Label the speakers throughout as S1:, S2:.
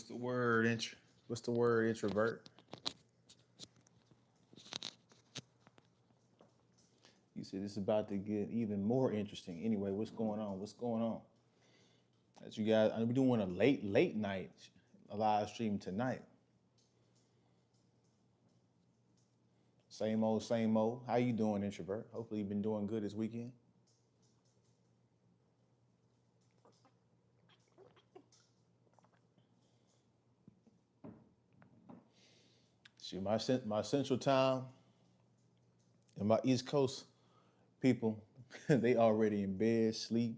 S1: What's the word? What's the word? Introvert. You said it's about to get even more interesting. Anyway, what's going on? What's going on? As you guys, I'm doing a late night live stream tonight. Same old, same old. How you doing, introvert? Hopefully you've been doing good this weekend. See, my central time and my East Coast people, they already in bed, sleep,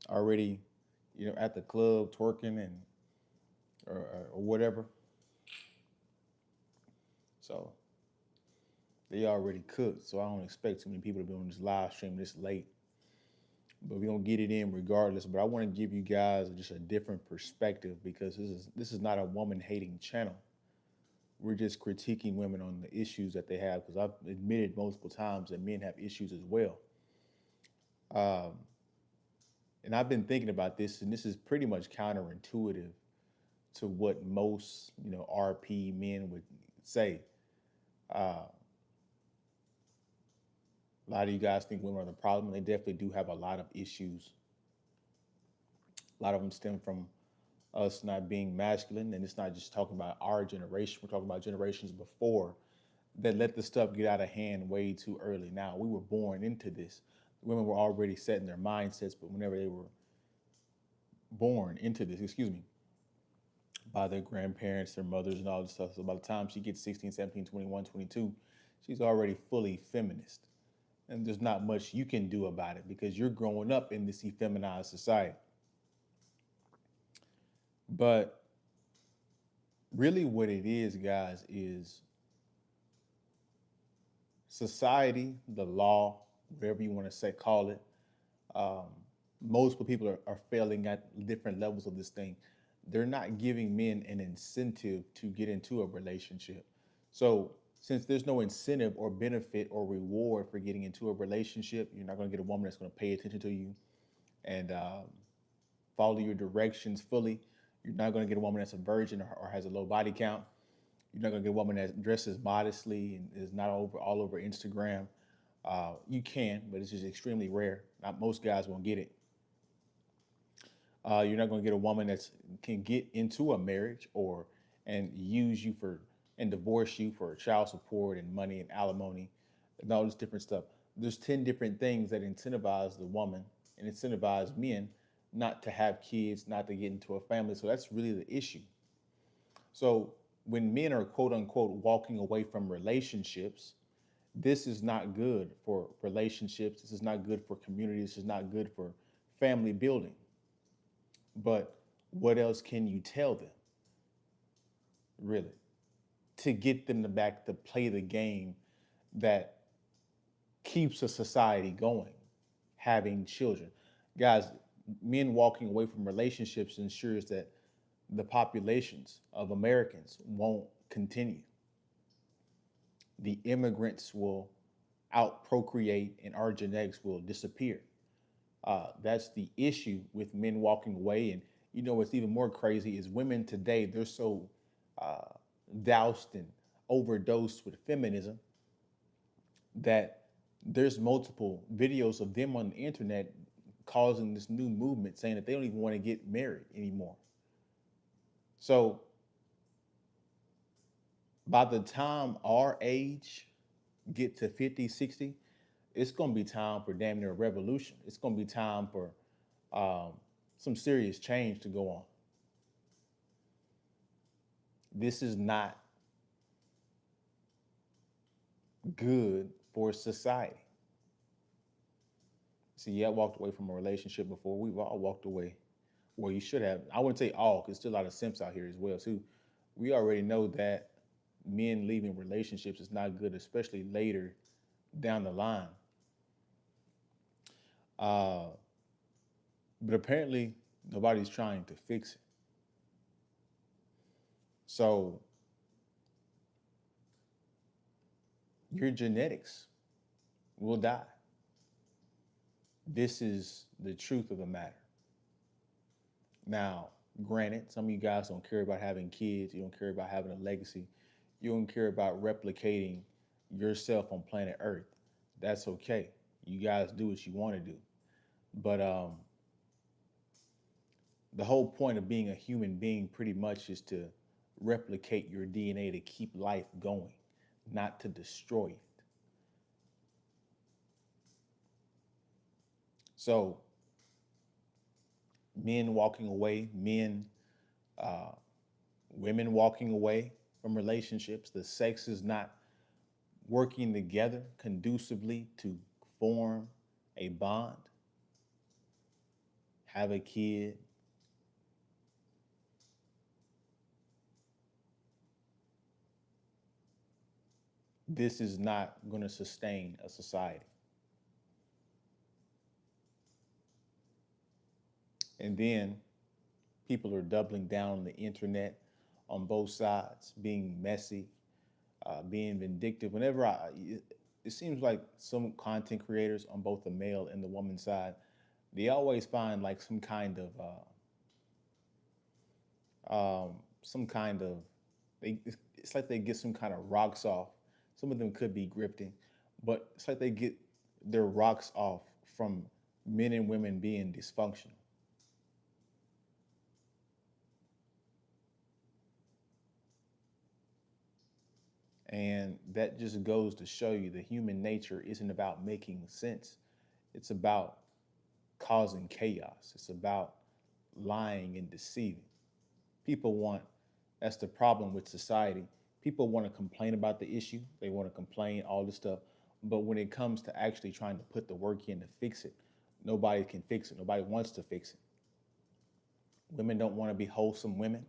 S1: already, at the club twerking and or whatever. So they already cooked. So I don't expect too many people to be on this live stream this late. But we're gonna get it in regardless. But I want to give you guys just a different perspective because this is not a woman hating channel. We're just critiquing women on the issues that they have because I've admitted multiple times that men have issues as well. Um, and I've been thinking about this, and this is pretty much counterintuitive to what most RP men would say. Uh, a lot of you guys think women are the problem. They definitely do have a lot of issues. A lot of them stem from us not being masculine, and it's not just talking about our generation. We're talking about generations before that let the stuff get out of hand way too early. Now, we were born into this. Women were already set in their mindsets, but whenever they were born into this, by their grandparents, their mothers, and all this stuff. So by the time she gets 16, 17, 21, 22, she's already fully feminist. And there's not much you can do about it because you're growing up in this effeminized society. But really, what it is, guys, is society, the law, whatever you want to say, call it. Um, Most people are failing at different levels of this thing. They're not giving men an incentive to get into a relationship. So, since there's no incentive or benefit or reward for getting into a relationship, you're not going to get a woman that's going to pay attention to you and follow your directions fully. You're not going to get a woman that's a virgin or has a low body count. You're not going to get a woman that dresses modestly and is not all over Instagram. You can, but it's just extremely rare. Not most guys won't get it. You're not going to get a woman that can get into a marriage or and use you for and divorce you for child support and money and alimony and all this different stuff. There's 10 different things that incentivize the woman and incentivize men not to have kids, not to get into a family. So that's really the issue. So when men are quote unquote walking away from relationships, this is not good for relationships. This is not good for community. This is not good for family building. But what else can you tell them, really, to get them to back to play the game that keeps a society going, having children? Guys, men walking away from relationships ensures that the populations of Americans won't continue. The immigrants will out procreate and our genetics will disappear. That's the issue with men walking away. And what's even more crazy is women today, they're so uh, doused and overdosed with feminism that there's multiple videos of them on the internet causing this new movement saying that they don't even want to get married anymore. So by the time our age get to 50, 60, it's going to be time for damn near a revolution. It's going to be time for um, some serious change to go on. This is not good for society. See, I walked away from a relationship before. We've all walked away. Well, you should have. I wouldn't say all, because there's still a lot of simps out here as well, too. We already know that men leaving relationships is not good, especially later down the line. Uh, but apparently, nobody's trying to fix it. So your genetics will die. This is the truth of the matter. Now, Granted, some of you guys don't care about having kids, you don't care about having a legacy, you don't care about replicating yourself on planet Earth. That's okay. You guys do what you want to do. But the whole point of being a human being pretty much is to replicate your DNA to keep life going, not to destroy it. So, men walking away, uh, women walking away from relationships, the sex is not working together conducively to form a bond, have a kid. This is not going to sustain a society. And then people are doubling down on the internet on both sides, being messy, being vindictive. It seems like some content creators on both the male and the woman side, they always find like some kind of, it's like they get some kind of rocks off. Some of them could be grifting, but it's like they get their rocks off from men and women being dysfunctional. And that just goes to show you the human nature isn't about making sense. It's about causing chaos. It's about lying and deceiving. People want, that's the problem with society. People want to complain about the issue, they want to complain, all this stuff. But when it comes to actually trying to put the work in to fix it, nobody can fix it. Nobody wants to fix it. Women don't want to be wholesome women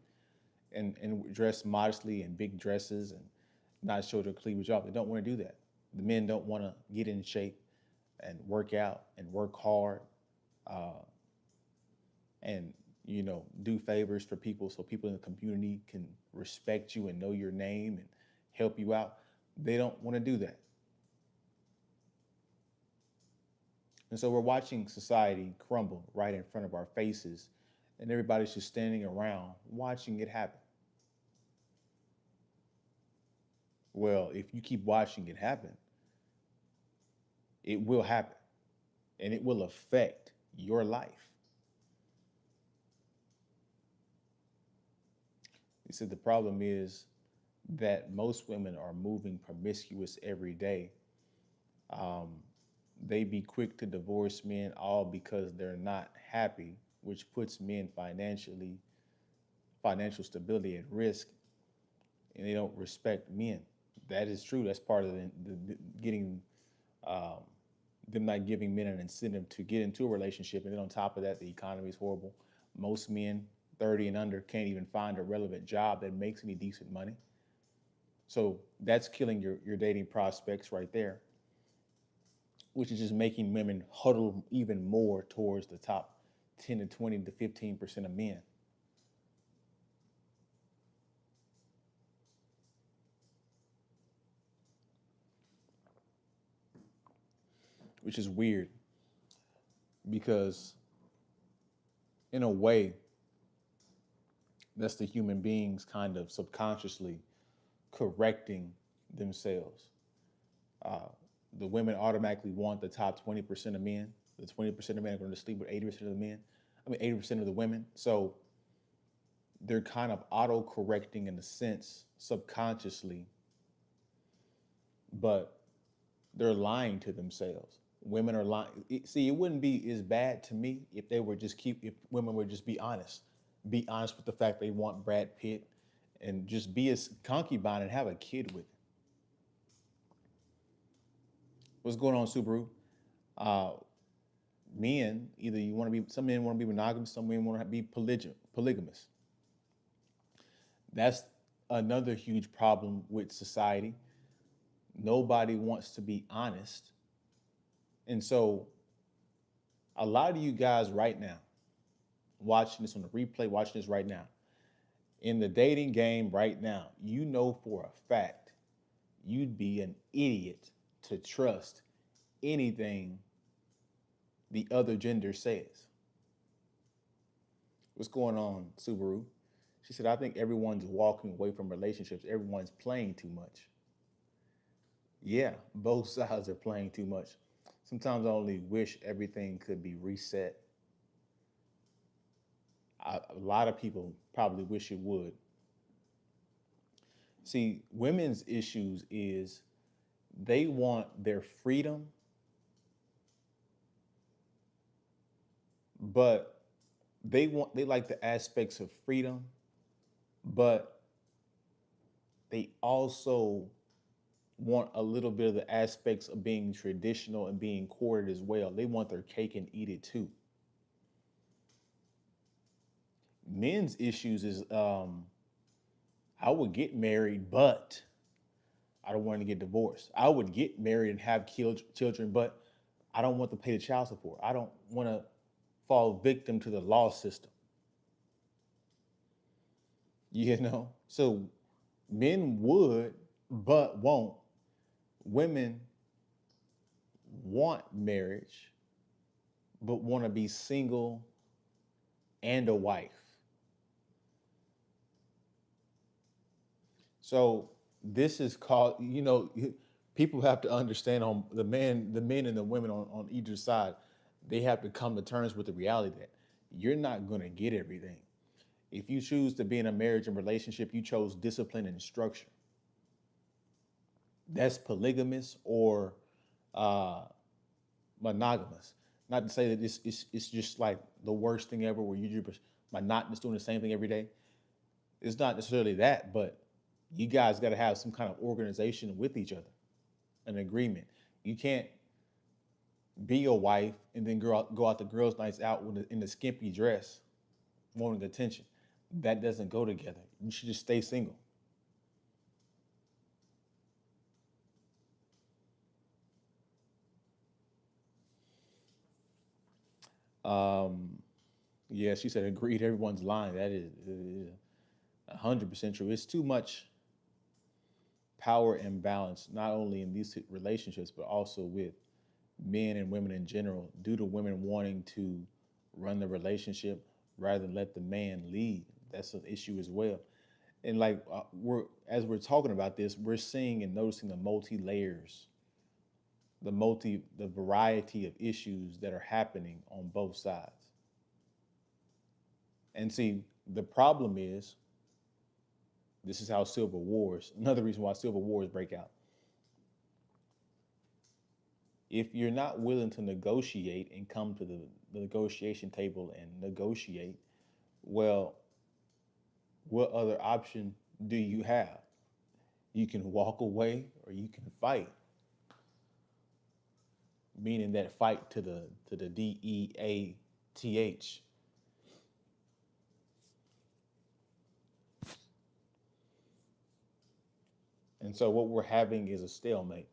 S1: and dress modestly in big dresses and not show their cleavage off. They don't want to do that. The men don't want to get in shape and work out and work hard, uh, and do favors for people so people in the community can respect you and know your name and help you out. They don't want to do that. And so we're watching society crumble right in front of our faces, and everybody's just standing around watching it happen. Well, if you keep watching it happen, it will happen and it will affect your life. He said the problem is that most women are moving promiscuous every day. Um, they be quick to divorce men all because they're not happy, which puts men financial stability at risk, and they don't respect men. That is true. That's part of the getting um, them not giving men an incentive to get into a relationship. And then on top of that, the economy is horrible. Most men 30 and under can't even find a relevant job that makes any decent money. So that's killing your dating prospects right there, which is just making women huddle even more towards the top 10 to 20 to 15% of men, which is weird because, in a way, that's the human beings kind of subconsciously correcting themselves. Uh, the women automatically want the top 20% of men. The 20% of men are going to sleep with 80% of the men. 80% of the women. So they're kind of auto correcting in a sense subconsciously, but they're lying to themselves. Women are lying. See, it wouldn't be as bad to me if they were just if women would just be honest with the fact they want Brad Pitt, and just be a concubine and have a kid with it. What's going on, Subaru? Uh, Men, either you want to be, some men want to be monogamous, some men want to be polygamous. That's another huge problem with society. Nobody wants to be honest. And so a lot of you guys right now, watching this on the replay, watching this right now, in the dating game right now, you know for a fact you'd be an idiot to trust anything the other gender says. What's going on, Subaru? She said, I think everyone's walking away from relationships. Everyone's playing too much. Yeah, both sides are playing too much. Sometimes I only wish everything could be reset. A lot of people probably wish it would. See, women's issues is they want their freedom, but they like the aspects of freedom, but they also want a little bit of the aspects of being traditional and being courted as well. They want their cake and eat it too. Men's issues is I would get married, but I don't want to get divorced. I would get married and have children, but I don't want to pay the child support. I don't want to fall victim to the law system. You know? So men would, but won't. Women want marriage, but want to be single and a wife. So this is called, people have to understand on the men and the women on either side, they have to come to terms with the reality that you're not going to get everything. If you choose to be in a marriage and relationship, you chose discipline and structure. That's polygamous or uh, monogamous. Not to say that it's just like the worst thing ever where you're just monotonous doing the same thing every day. It's not necessarily that, but you guys got to have some kind of organization with each other, an agreement. You can't be a wife and then go out the girls' nights out in the skimpy dress, wanting attention. That doesn't go together. You should just stay single. Um, yeah, she said, agreed. Everyone's lying. That is 100% true. It's too much power imbalance, not only in these relationships, but also with men and women in general, due to women wanting to run the relationship rather than let the man lead. That's an issue as well. And like we're talking about this, we're seeing and noticing the multi layers, the variety of issues that are happening on both sides. And see, the problem is this is how civil wars. Another reason why civil wars break out. If you're not willing to negotiate and come to the negotiation table and negotiate, well, what other option do you have? You can walk away or you can fight, meaning that fight to the DEATH. And so what we're having is a stalemate.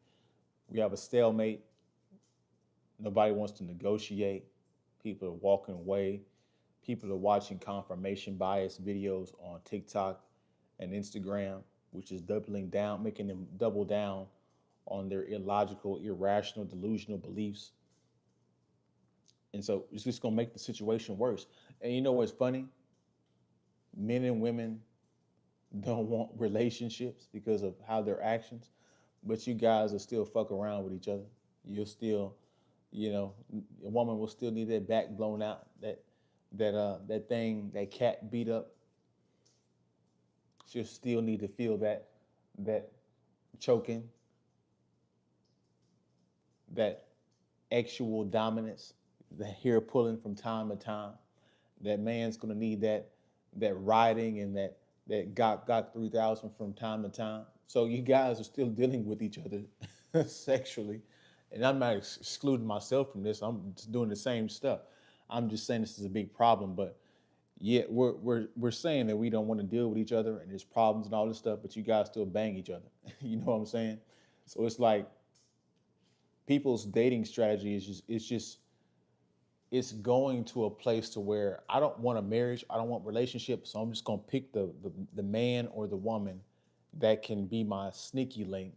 S1: We have a stalemate. Nobody wants to negotiate. People are walking away. People are watching confirmation bias videos on TikTok and Instagram, which is doubling down, making them double down on their illogical, irrational, delusional beliefs. And so it's just gonna make the situation worse. And you know what's funny? Men and women don't want relationships because of how their actions, but you guys will still fuck around with each other. You'll still, a woman will still need that back blown out, that thing, that cat beat up. She'll still need to feel that choking, that actual dominance, the hair pulling from time to time. That man's gonna need that riding and that got 3,000 from time to time. So you guys are still dealing with each other sexually, and I'm not excluding myself from this. I'm just doing the same stuff. I'm just saying this is a big problem, but yeah, we're saying that we don't want to deal with each other and there's problems and all this stuff, but you guys still bang each other. You know what I'm saying? So it's like people's dating strategy is just it's going to a place to where I don't want a marriage, I don't want relationships, so I'm just gonna pick the man or the woman that can be my sneaky link.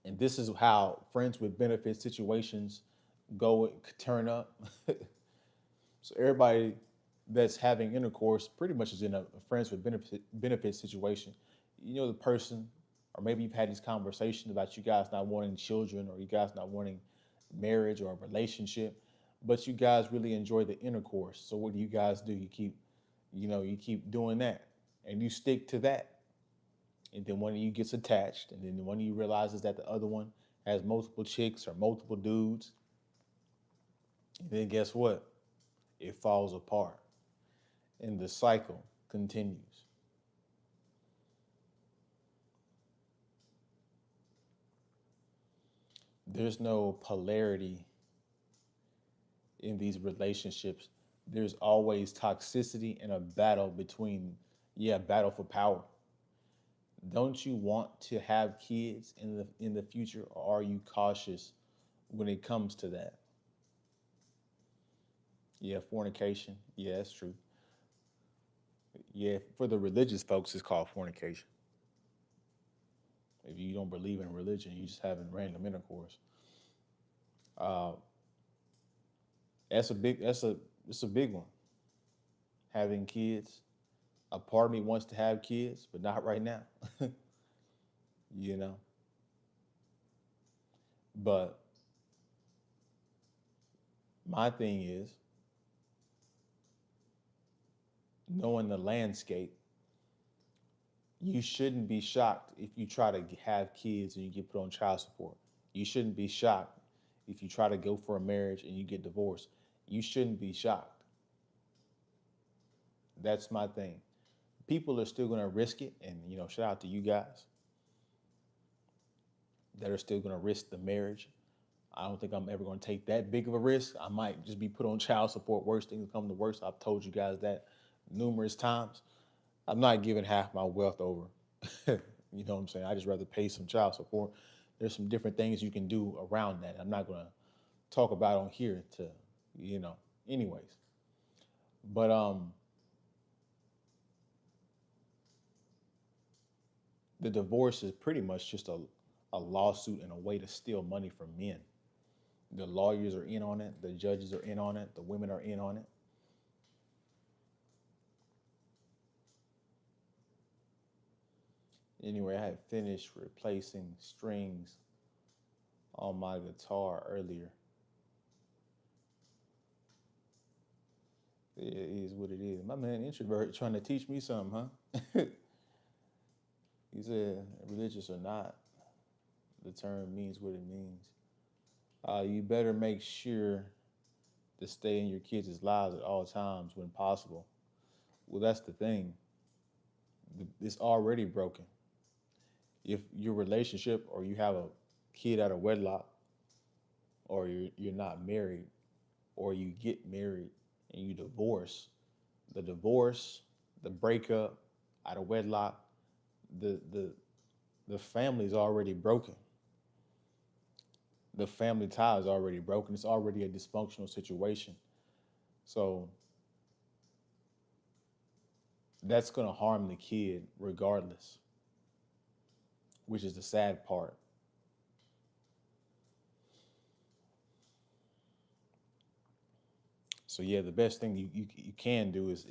S1: And this is how friends with benefit situations go turn up. So everybody that's having intercourse pretty much is in a friends with benefit situation. You know the person, or maybe you've had this conversation about you guys not wanting children or you guys not wanting marriage or a relationship, but you guys really enjoy the intercourse. So what do you guys do? You keep doing that and you stick to that. And then one of you gets attached, and then one of you realizes that the other one has multiple chicks or multiple dudes. And then guess what? It falls apart and the cycle continues. There's no polarity in these relationships. There's always toxicity and a battle between, yeah, battle for power. Don't you want to have kids in the future, or are you cautious when it comes to that? Yeah, fornication. Yeah, that's true. Yeah, for the religious folks, it's called fornication. If you don't believe in religion, you just having random intercourse. Uh, it's a big one. Having kids. A part of me wants to have kids, but not right now. you know. But my thing is knowing the landscape. You shouldn't be shocked if you try to have kids and you get put on child support. You shouldn't be shocked if you try to go for a marriage and you get divorced. You shouldn't be shocked. That's my thing. People are still going to risk it, and shout out to you guys that are still going to risk the marriage. I don't think I'm ever going to take that big of a risk. I might just be put on child support. Worst things come to worst. I've told you guys that numerous times. I'm not giving half my wealth over. You know what I'm saying? I just rather pay some child support. There's some different things you can do around that. I'm not going to talk about on here you know, anyways. But the divorce is pretty much just a lawsuit and a way to steal money from men. The lawyers are in on it, the judges are in on it, the women are in on it. Anyway, I had finished replacing strings on my guitar earlier. It is what it is. My man introvert trying to teach me something, huh? He said, religious or not, the term means what it means. You better make sure to stay in your kids' lives at all times when possible. Well, that's the thing. It's already broken. If your relationship or you have a kid out of wedlock or you're not married or you get married and you divorce, the breakup out of wedlock, the the the family's already broken. The family tie is already broken. It's already a dysfunctional situation. So that's gonna harm the kid regardless, which is the sad part. So yeah, the best thing you can do is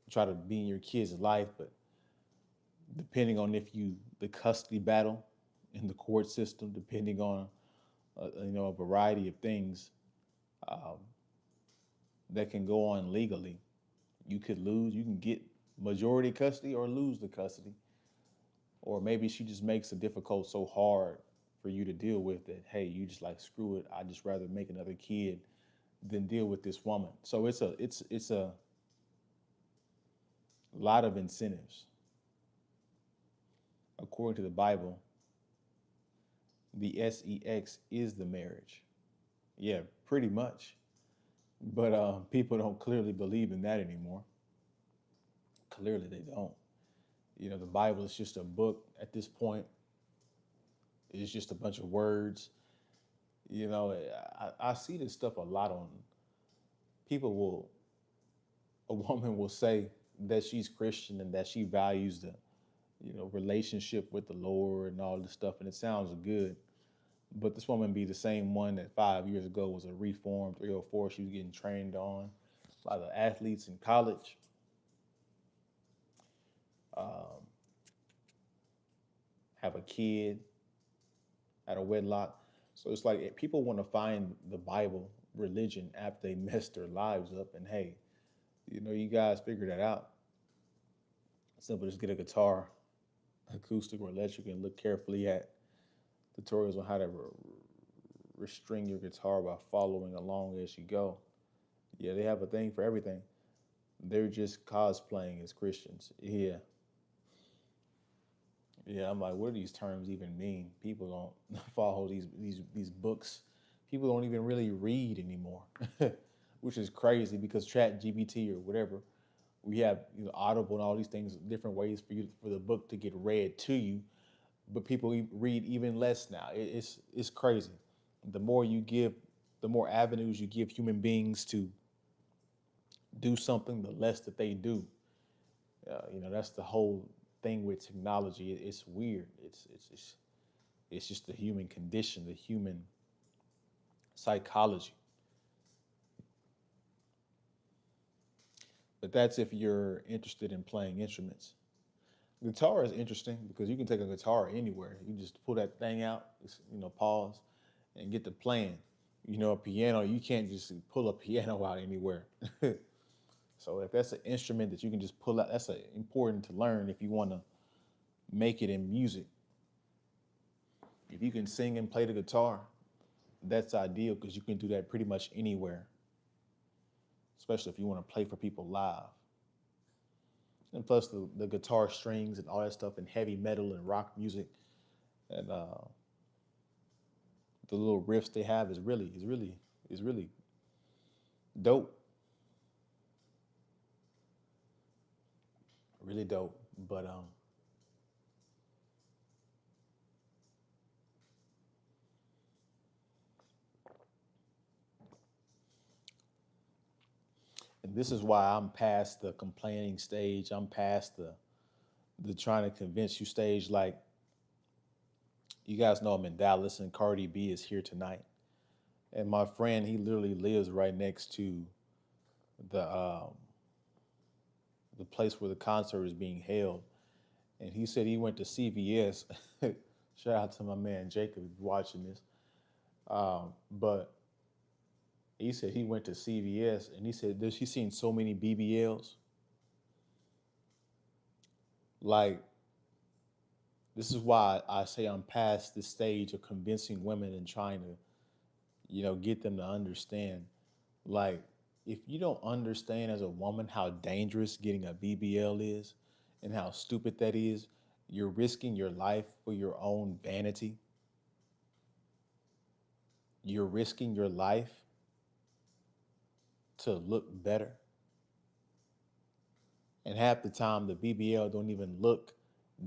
S1: try to be in your kid's life, but depending on if you the custody battle in the court system, depending on a variety of things um, that can go on legally, you can get majority custody or lose the custody, or maybe she just makes it difficult so hard for you to deal with that. Hey, you just like screw it. I just rather make another kid than deal with this woman. So it's a lot of incentives. According to the Bible, the sex is the marriage. Yeah, pretty much. But people don't clearly believe in that anymore. Clearly, they don't. The Bible is just a book at this point. It's just a bunch of words. I see this stuff a lot on people will, a woman will say that she's Christian and that she values the, relationship with the Lord and all this stuff. And it sounds good. But this woman be the same one that 5 years ago was a reformed 304 she was getting trained on. A lot of athletes in college um, have a kid out of wedlock. So it's like people want to find the Bible religion after they mess their lives up. And hey, you guys figure that out. Simple, just get a guitar, acoustic or electric, and look carefully at tutorials on how to restring your guitar by following along as you go. Yeah, they have a thing for everything. They're just cosplaying as Christians. Yeah, yeah. I'm like, what do these terms even mean? People don't follow these books. People don't even really read anymore, which is crazy because Chat GBT or whatever, we have Audible and all these things, different ways for the book to get read to you, but people read even less now. It's crazy. The more you give, the more avenues you give human beings to do something, the less that they do. That's the whole thing with technology. It's weird. It's just the human condition, the human psychology. But that's if you're interested in playing instruments. Guitar is interesting because you can take a guitar anywhere. You just pull that thing out, pause, and get to playing. A piano, you can't just pull a piano out anywhere. So if that's an instrument that you can just pull out, that's important to learn if you want to make it in music. If you can sing and play the guitar, that's ideal because you can do that pretty much anywhere, especially if you want to play for people live. And plus the guitar strings and all that stuff and heavy metal and rock music and the little riffs they have is really dope, really dope. But and this is why I'm past the complaining stage. I'm past the trying to convince you stage. Like you guys know I'm in Dallas and Cardi B is here tonight. And my friend, he literally lives right next to the the place where the concert is being held. And he said he went to CVS. Shout out to my man Jacob watching this. But he said he went to CVS and he said he's seen so many BBLs. Like this is why I say I'm past this stage of convincing women and trying to, get them to understand. Like, if you don't understand as a woman how dangerous getting a BBL is and how stupid that is, you're risking your life for your own vanity. You're risking your life to look better. And half the time, the BBL don't even look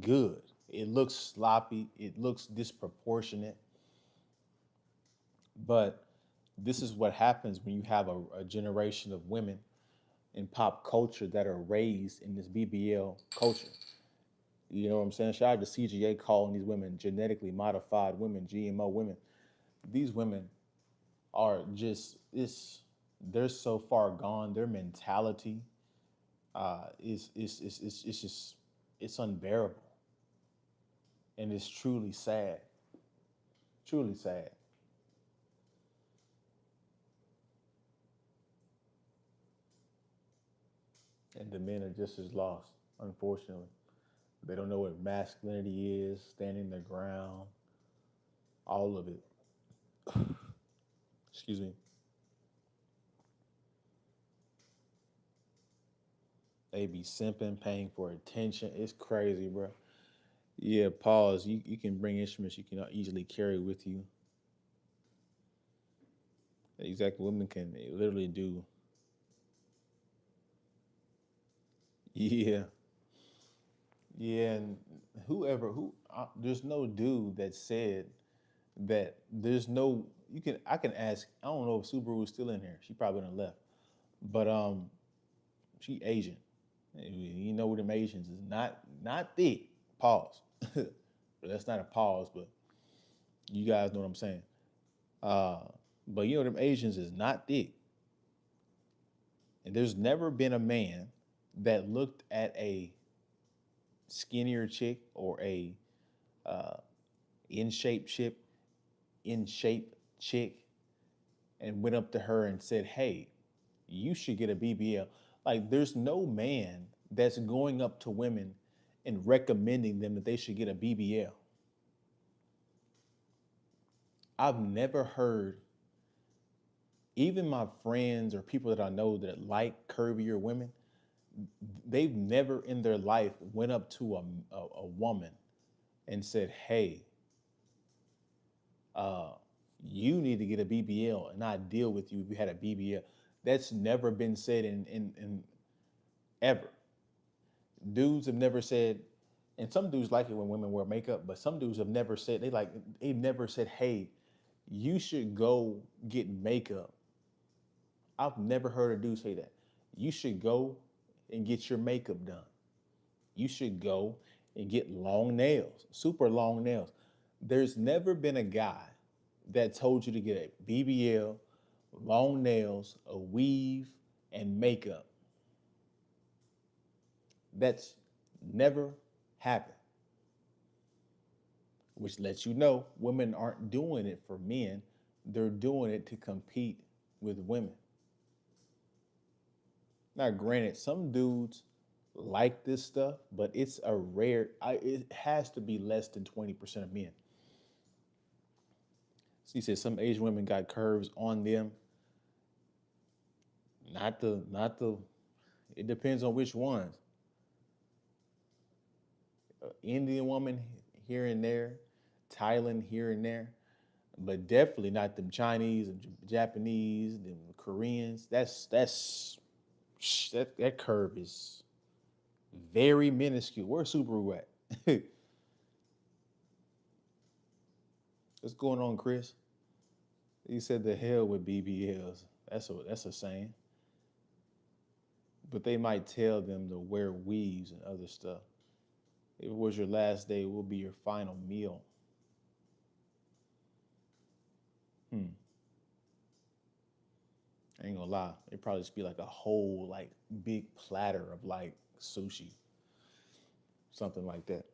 S1: good. It looks sloppy. It looks disproportionate. But this is what happens when you have a generation of women in pop culture that are raised in this BBL culture. You know what I'm saying? Shout out to CGA calling these women genetically modified women, GMO women. These women are just they're so far gone. Their mentality is just it's unbearable, and it's truly sad. Truly sad. And the men are just as lost, unfortunately. They don't know what masculinity is, standing their ground, all of it. Excuse me. They be simping, paying for attention. It's crazy, bro. Yeah, pause. You can bring instruments you can easily carry with you. Exactly. Women can literally do. Yeah. Yeah. And there's no dude that said that there's no, I can ask, I don't know if Subaru is still in here. She probably done left. But she Asian. You know what them Asians is not thick. Pause. But that's not a pause, but you guys know what I'm saying. Uh, but them Asians is not thick, And there's never been a man that looked at a skinnier chick or a uh, in shape chick, in shape chick, and went up to her and said, "Hey, you should get a BBL." Like, there's no man that's going up to women and recommending them that they should get a BBL. I've never heard, even my friends or people that I know that like curvier women, they've never in their life went up to a woman and said, "Hey, uh, you need to get a BBL, and I deal with you if you had a BBL." That's never been said in ever. Dudes have never said, and some dudes like it when women wear makeup, but some dudes have never said they've never said, "Hey, you should go get makeup." I've never heard a dude say that. You should go and get your makeup done. You should go and get long nails, super long nails. There's never been a guy that told you to get a BBL, long nails, a weave, and makeup. That's never happened, which lets you know women aren't doing it for men. They're doing it to compete with women. Now, granted, some dudes like this stuff, but it's a rare. It has to be less than 20% of men. So he said some Asian women got curves on them. Not the. It depends on which ones. Indian woman here and there, Thailand here and there, but definitely not them Chinese and Japanese, them Koreans. That curve is very minuscule. Where's Subaru at? What's going on, Chris? He said the hell with BBLs. That's a saying. But they might tell them to wear weaves and other stuff. If it was your last day, it will be your final meal. Hmm. I ain't gonna lie. It'd probably just be like a whole like big platter of like sushi, something like that.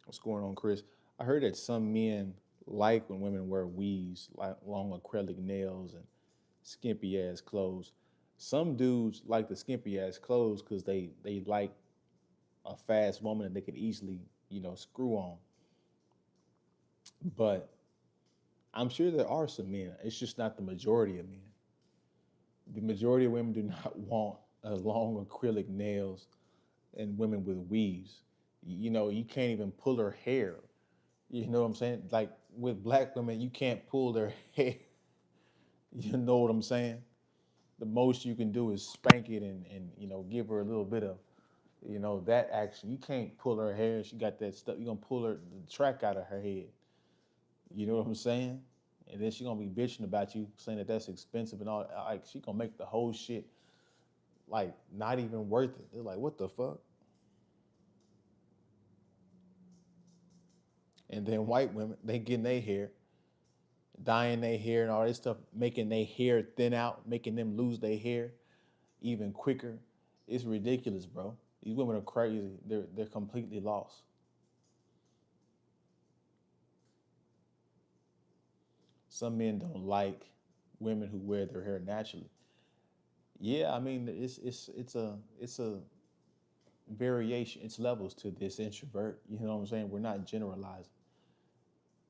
S1: What's going on, Chris? I heard that some men like when women wear weaves, like long acrylic nails and skimpy ass clothes. Some dudes like the skimpy ass clothes because they like a fast woman that they could easily, screw on. But I'm sure there are some men. It's just not the majority of men. The majority of women do not want long acrylic nails and women with weaves. You can't even pull her hair. You know what I'm saying? Like with black women, you can't pull their hair. You know what I'm saying? The most you can do is spank it and give her a little bit of that action. You can't pull her hair. She got that stuff. You're gonna pull the track out of her head. You know what I'm saying? And then she gonna be bitching about you, saying that that's expensive and all. Like she gonna make the whole shit like not even worth it. They're like, what the fuck? And then white women, they getting their hair, dyeing their hair and all this stuff, making their hair thin out, making them lose their hair even quicker. It's ridiculous, bro. These women are crazy. They're completely lost. Some men don't like women who wear their hair naturally. Yeah, I mean it's a variation. It's levels to this introvert. You know what I'm saying? We're not generalizing.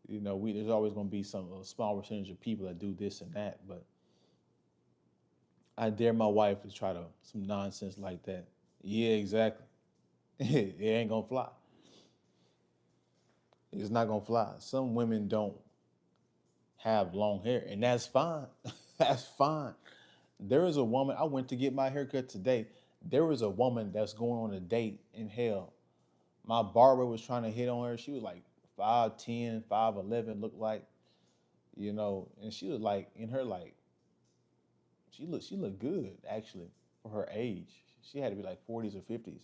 S1: We there's always going to be some a small percentage of people that do this and that, but I dare my wife to try to some nonsense like that. Yeah, exactly. It ain't gonna fly. It's not gonna fly. Some women don't have long hair, and that's fine. That's fine. There is a woman. I went to get my haircut today. There was a woman that's going on a date in hell. My barber was trying to hit on her. She was like 5'10", 5'11", looked like, and she was like in her like she looked good actually for her age. She had to be like 40s or 50s.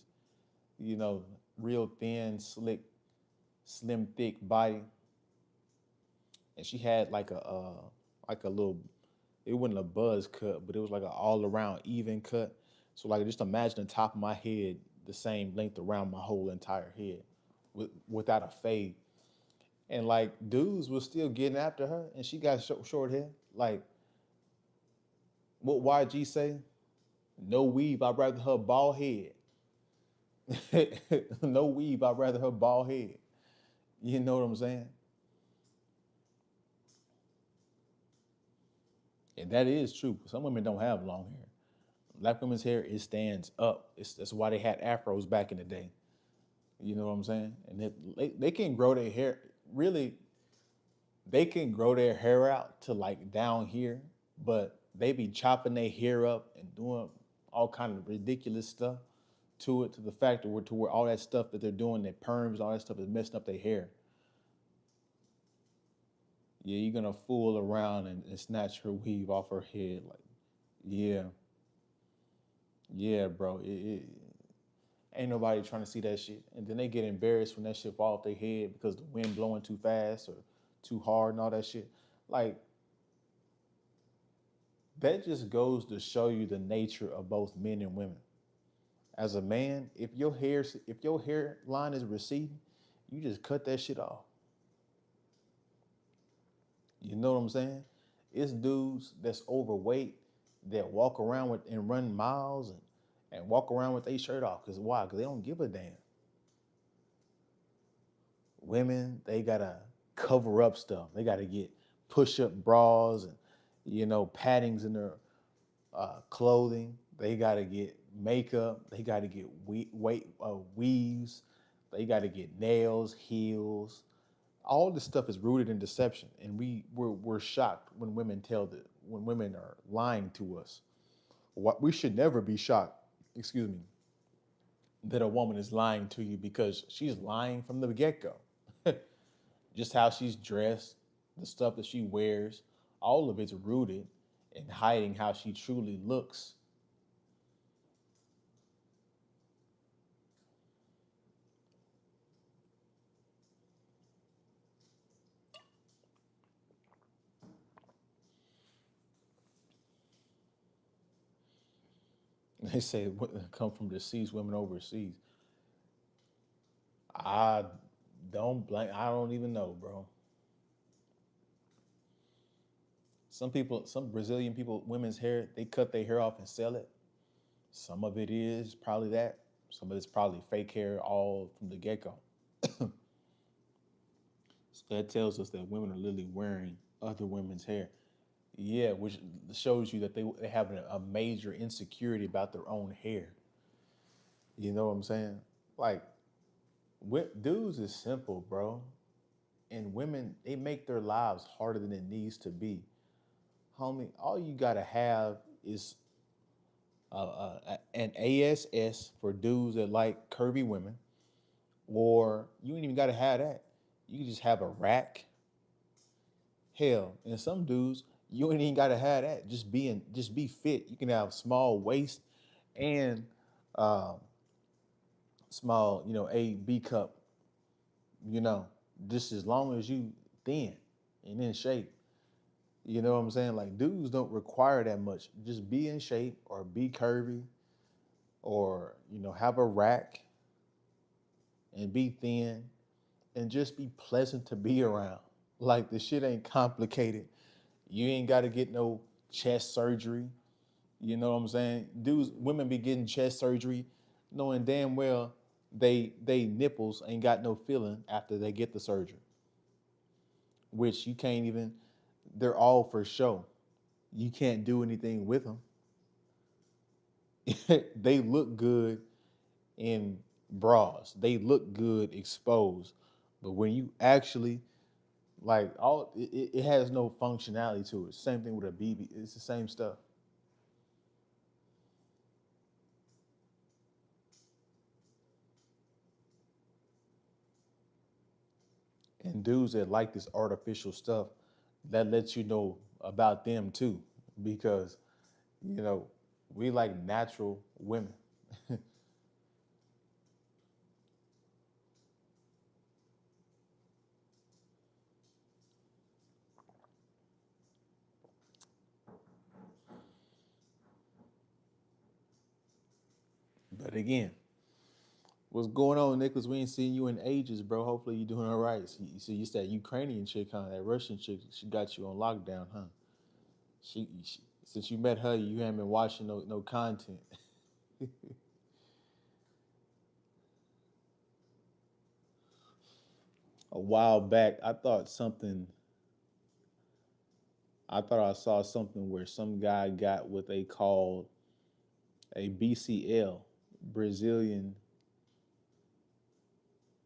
S1: You know, real thin, slick, slim, thick body, and she had like a little It wasn't a buzz cut, but it was like an all around even cut. So like just imagine the top of my head the same length around my whole entire head, without a fade. And like dudes was still getting after her, and she got short hair. Like what YG say? No weave. I'd rather her bald head. No weave. I'd rather her bald head. You know what I'm saying? And that is true. Some women don't have long hair. Black women's hair, it stands up. That's why they had afros back in the day. You know what I'm saying? And they can grow their hair. Really, they can grow their hair out to like down here, but they be chopping their hair up and doing all kind of ridiculous stuff to it, to the fact that to where all that stuff that they're doing, their perms, all that stuff is messing up their hair. Yeah, you're gonna fool around and snatch her weave off her head. Like, yeah, yeah, bro. Ain't nobody trying to see that shit. And then they get embarrassed when that shit fall off their head because the wind blowing too fast or too hard and all that shit. Like, that just goes to show you the nature of both men and women. As a man, if your hairline is receding, you just cut that shit off. You know what I'm saying? It's dudes that's overweight that walk around with and run miles and walk around with their shirt off. Cause why? Cause they don't give a damn. Women, they gotta cover up stuff. They gotta get push-up bras and paddings in their clothing. They gotta get makeup. They gotta get weaves. They gotta get nails, heels. All this stuff is rooted in deception, and we're shocked when women are lying to us. What we should never be shocked, excuse me, that a woman is lying to you because she's lying from the get go. Just how she's dressed, the stuff that she wears, all of it's rooted in hiding how she truly looks. They say come from deceased women overseas. I don't blame. I don't even know, bro. Some people, some Brazilian people, women's hair, they cut their hair off and sell it. Some of it is probably that. Some of it's probably fake hair all from the get go. So that tells us that women are literally wearing other women's hair. Yeah, which shows you that they have a major insecurity about their own hair. You know what I'm saying? Like, dudes is simple, bro. And women, they make their lives harder than it needs to be. Homie, all you gotta have is an ASS for dudes that like curvy women, or you ain't even gotta have that. You can just have a rack. Hell, and some dudes, you ain't even gotta have that. Just be fit. You can have small waist and um, small, A B cup. You know, just as long as you thin and in shape. You know what I'm saying? Like dudes don't require that much. Just be in shape or be curvy or have a rack and be thin and just be pleasant to be around. Like the shit ain't complicated. You ain't got to get no chest surgery. You know what I'm saying? Dudes, women be getting chest surgery knowing damn well they nipples ain't got no feeling after they get the surgery, which you can't even. They're all for show. You can't do anything with them. They look good in bras. They look good exposed. But when you actually like it has no functionality to it. Same thing with a BB. It's the same stuff. And dudes that like this artificial stuff, that lets you know about them too. Because, you know, we like natural women. But again, what's going on, Nicholas? We ain't seen you in ages, bro. Hopefully you're doing all right. So you said Ukrainian chick, huh? That Russian chick, she got you on lockdown, huh? She since you met her, you haven't been watching no content. A while back, I thought I saw something where some guy got what they called a BCL, Brazilian,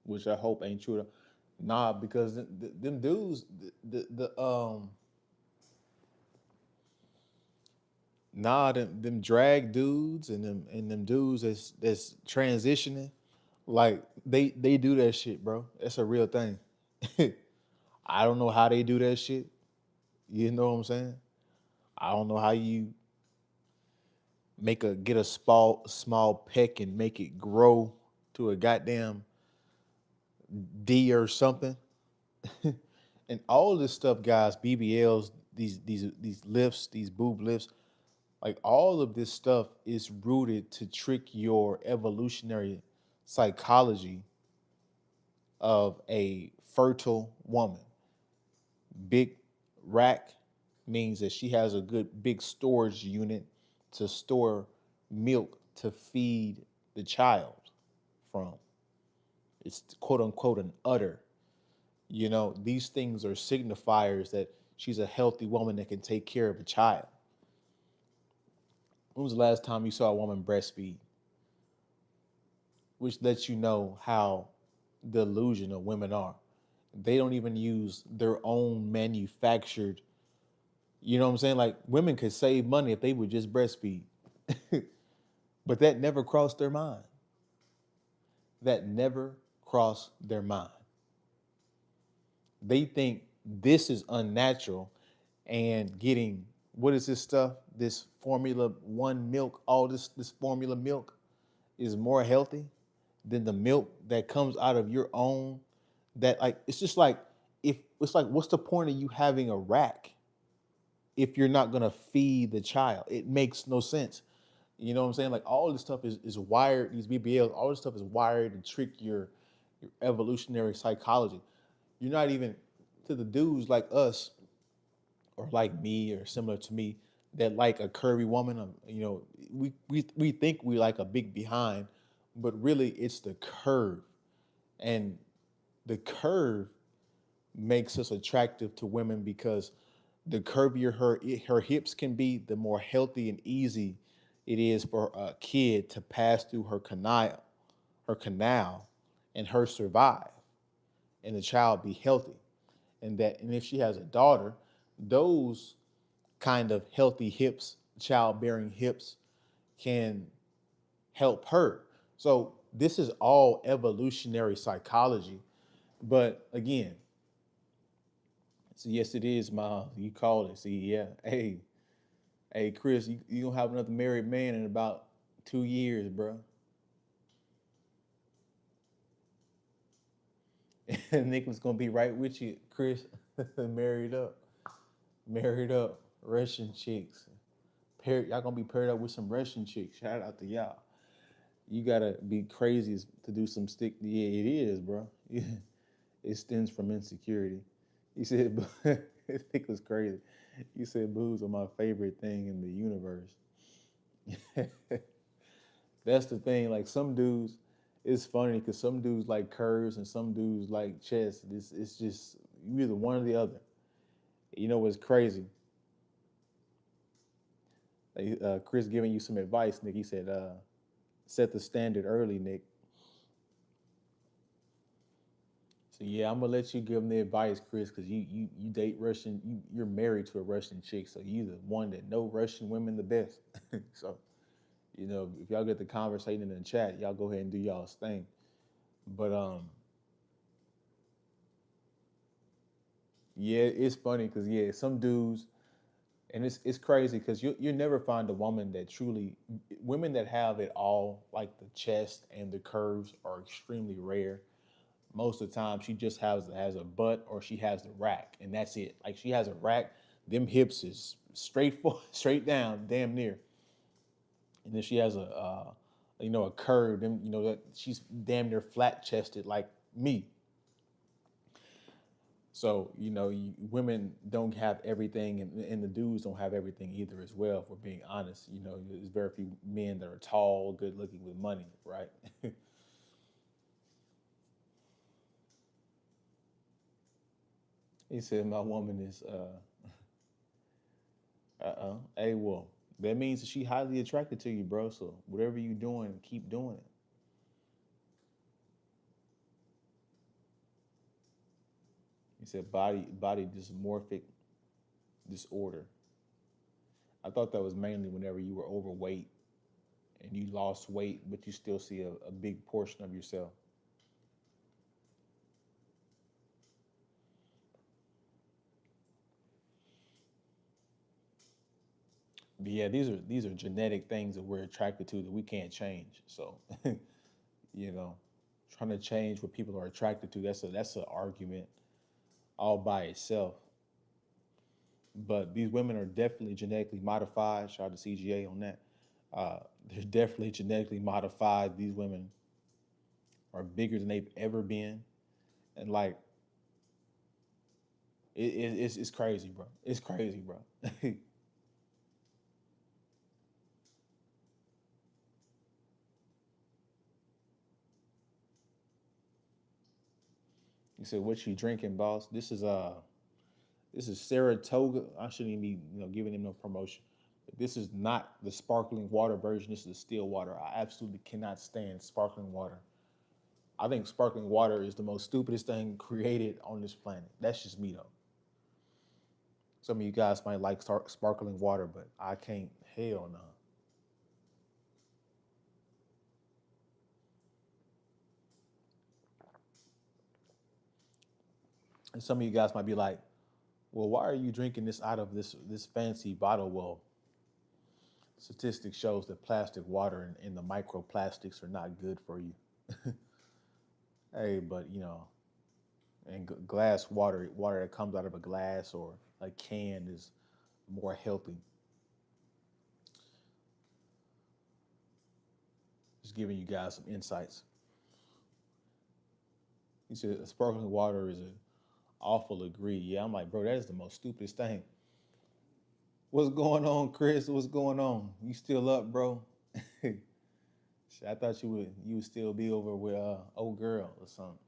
S1: which I hope ain't true. Nah, because them dudes, nah, them drag dudes and them dudes that's transitioning, like they do that shit, bro. That's a real thing. I don't know how they do that shit. You know what I'm saying? I don't know how you get a small peck and make it grow to a goddamn D or something. And all this stuff, guys, BBLs, these lifts, these boob lifts, like all of this stuff is rooted to trick your evolutionary psychology of a fertile woman. Big rack means that she has a good big storage unit to store milk to feed the child from. It's quote unquote an udder. These things are signifiers that she's a healthy woman that can take care of a child. When was the last time you saw a woman breastfeed? Which lets you know how delusional women are. They don't even use their own manufactured, you know what I'm saying? Like women could save money if they would just breastfeed. But that never crossed their mind. That never crossed their mind. They think this is unnatural and getting what is this stuff? This Formula One milk, all this formula milk is more healthy than the milk that comes out of your own. That like it's just like if it's like what's the point of you having a rack if you're not gonna feed the child? It makes no sense. You know what I'm saying? Like all this stuff is wired. These BBLs, all this stuff is wired to trick your evolutionary psychology. You're not even to the dudes like us or like me or similar to me that like a curvy woman. We think we like a big behind, but really it's the curve, and the curve makes us attractive to women because the curvier her hips can be, the more healthy and easy it is for a kid to pass through her canal, and her survive, and the child be healthy. And if she has a daughter, those kind of healthy hips, childbearing hips, can help her. So this is all evolutionary psychology. But again, so yes, it is, Miles. You called it. See, yeah. Hey, Chris, you gonna have another married man in about 2 years, bro. And Nick was gonna be right with you, Chris. married up, married up, Russian chicks. Y'all gonna be paired up with some Russian chicks. Shout out to y'all. You gotta be crazy to do some stick. Yeah, it is, bro. Yeah. It stems from insecurity. He said, Nick was crazy. You said boobs are my favorite thing in the universe. That's the thing. Like some dudes, it's funny because some dudes like curves and some dudes like chest. It's just you either one or the other. You know what's crazy? Like, Chris giving you some advice, Nick. He said, set the standard early, Nick. So yeah, I'm gonna let you give him the advice, Chris, because you date Russian. You're married to a Russian chick, so you the one that know Russian women the best. So if y'all get the conversation in the chat, y'all go ahead and do y'all's thing. But yeah, it's funny because yeah, some dudes, and it's crazy because you never find a woman that truly, women that have it all, like the chest and the curves, are extremely rare. Most of the time, she just has a butt or she has the rack, and that's it. Like she has a rack, them hips is straight down, damn near, and then she has a curve. Them, that she's damn near flat chested like me. So women don't have everything, and the dudes don't have everything either as well. If we're being honest, there's very few men that are tall, good looking with money, right? He said my woman is hey, well, that means that she highly attracted to you, bro. So whatever you doing, keep doing it. He said body dysmorphic disorder. I thought that was mainly whenever you were overweight and you lost weight, but you still see a big portion of yourself. But yeah, these are genetic things that we're attracted to that we can't change. So, you know, trying to change what people are attracted to, that's an argument all by itself. But these women are definitely genetically modified. Shout out to CGA on that. They're definitely genetically modified. These women are bigger than they've ever been, and like it's crazy, bro. It's crazy, bro. You said, "What you drinking, boss?" This is Saratoga. I shouldn't even be giving him no promotion. This is not the sparkling water version. This is the still water. I absolutely cannot stand sparkling water. I think sparkling water is the most stupidest thing created on this planet. That's just me though. Some of you guys might like sparkling water, but I can't. Hell no. And some of you guys might be like, "Well, why are you drinking this out of this fancy bottle?" Well, statistics shows that plastic water and the microplastics are not good for you. Hey, but and glass water that comes out of a glass or a can is more healthy. Just giving you guys some insights. He said sparkling water is an awful agree. Yeah, I'm like, bro, that is the most stupidest thing. What's going on, Chris? What's going on? You still up, bro? I thought you would still be over with old girl or something.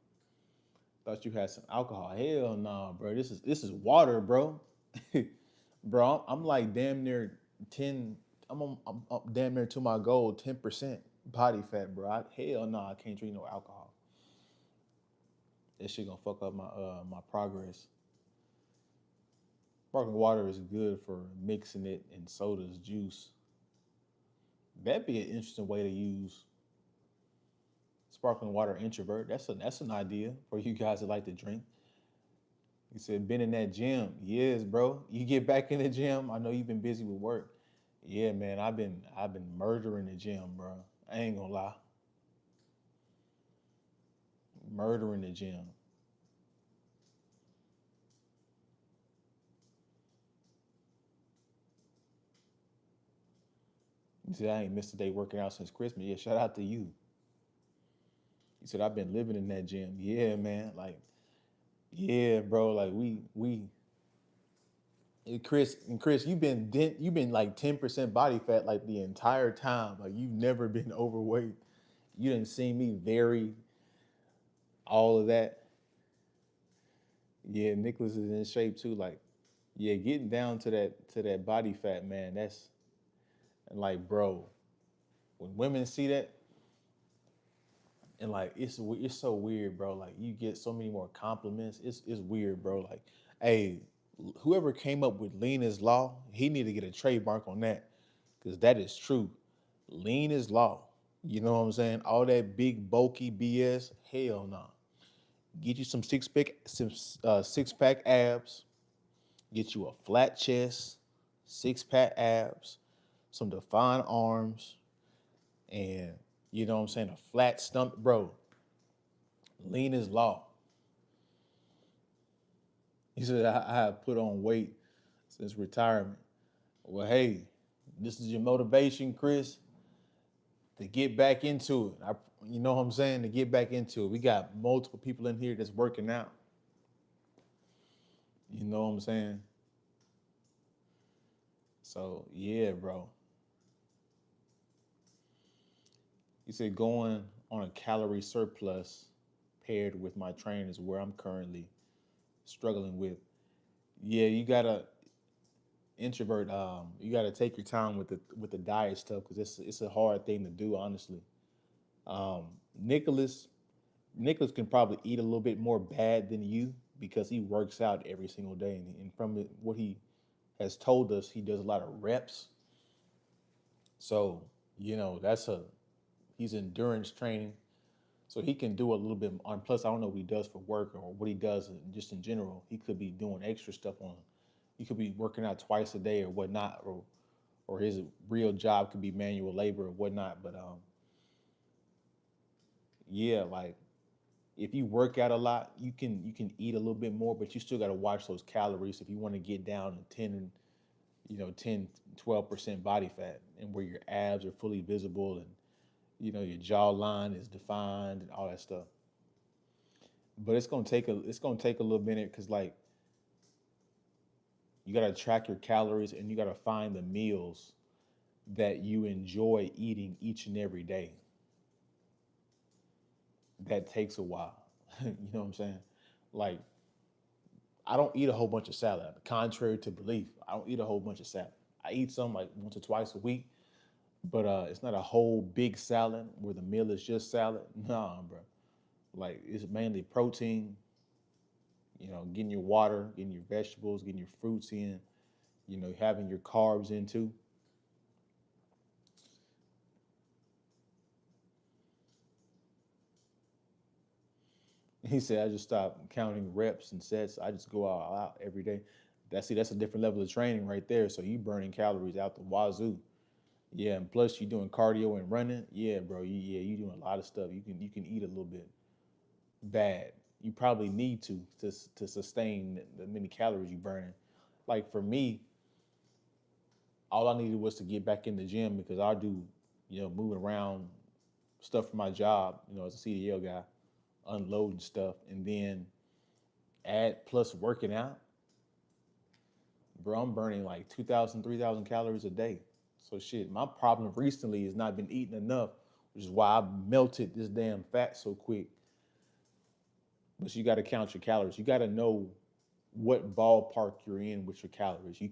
S1: Thought you had some alcohol. Hell no, nah, bro. This is water, bro. Bro, I'm like damn near 10. I'm damn near to my goal, 10% body fat, bro. Hell no, I can't drink no alcohol. That shit gonna fuck up my progress. Sparkling water is good for mixing it in sodas, juice. That'd be an interesting way to use sparkling water introvert. That's an idea for you guys that like to drink. You said been in that gym. Yes, bro. You get back in the gym. I know you've been busy with work. Yeah, man. I've been murdering the gym, bro. I ain't gonna lie. Murdering the gym. You said I ain't missed a day working out since Christmas. Yeah, shout out to you. He said I've been living in that gym. Yeah, man. Like, yeah, bro. Like we Chris, you've been like 10% body fat like the entire time. Like you've never been overweight. You didn't see me vary all of that. Yeah, Nicholas is in shape too. Like, yeah, getting down to that body fat, man. That's and like, bro, when women see that, and like it's so weird, bro. Like you get so many more compliments. It's weird, bro. Like, hey, whoever came up with lean is law, he need to get a trademark on that, because that is true. Lean is law. You know what I'm saying? All that big bulky BS, hell no. Get you some six pack abs. Get you a flat chest, six pack abs, some defined arms, and you know what I'm saying, a flat stomach, bro. Lean is law. He said I have put on weight since retirement. Well, hey, this is your motivation, Chris. to get back into it. You know what I'm saying? To get back into it. We got multiple people in here that's working out. You know what I'm saying? So yeah, bro. You said going on a calorie surplus paired with my training is where I'm currently struggling with. Yeah, you gotta introvert. You gotta take your time with the diet stuff because it's a hard thing to do, honestly. Um, Nicholas Nicholas can probably eat a little bit more bad than you because he works out every single day, and from what he has told us, he does a lot of reps. So that's a he's endurance training, so he can do a little bit on. Plus, I don't know what he does for work or what he does just in general. He could be doing extra stuff on. He could be working out twice a day or whatnot, or his real job could be manual labor or whatnot. But yeah, like if you work out a lot, you can eat a little bit more, but you still got to watch those calories if you want to get down to 10, 12% body fat, and where your abs are fully visible, and your jawline is defined and all that stuff. But it's gonna take a little minute because like you gotta track your calories and you gotta find the meals that you enjoy eating each and every day. That takes a while. You know what I'm saying? Like I don't eat a whole bunch of salad. Contrary to belief, I don't eat a whole bunch of salad. I eat some like once or twice a week, but it's not a whole big salad where the meal is just salad. Nah, bro. Like it's mainly protein. Getting your water, getting your vegetables, getting your fruits in. Having your carbs in too. He said, I just stopped counting reps and sets. I just go out every day. That's a different level of training right there. So you burning calories out the wazoo. Yeah, and plus you doing cardio and running. Yeah, bro. You doing a lot of stuff. You can eat a little bit bad. You probably need to sustain the many calories you burning. Like for me, all I needed was to get back in the gym because I do, moving around stuff for my job, as a CDL guy, unloading stuff, and then add plus working out, bro, I'm burning like 2,000, 3,000 calories a day. So shit, my problem recently has not been eating enough, which is why I melted this damn fat so quick. But you got to count your calories. You got to know what ballpark you're in with your calories. You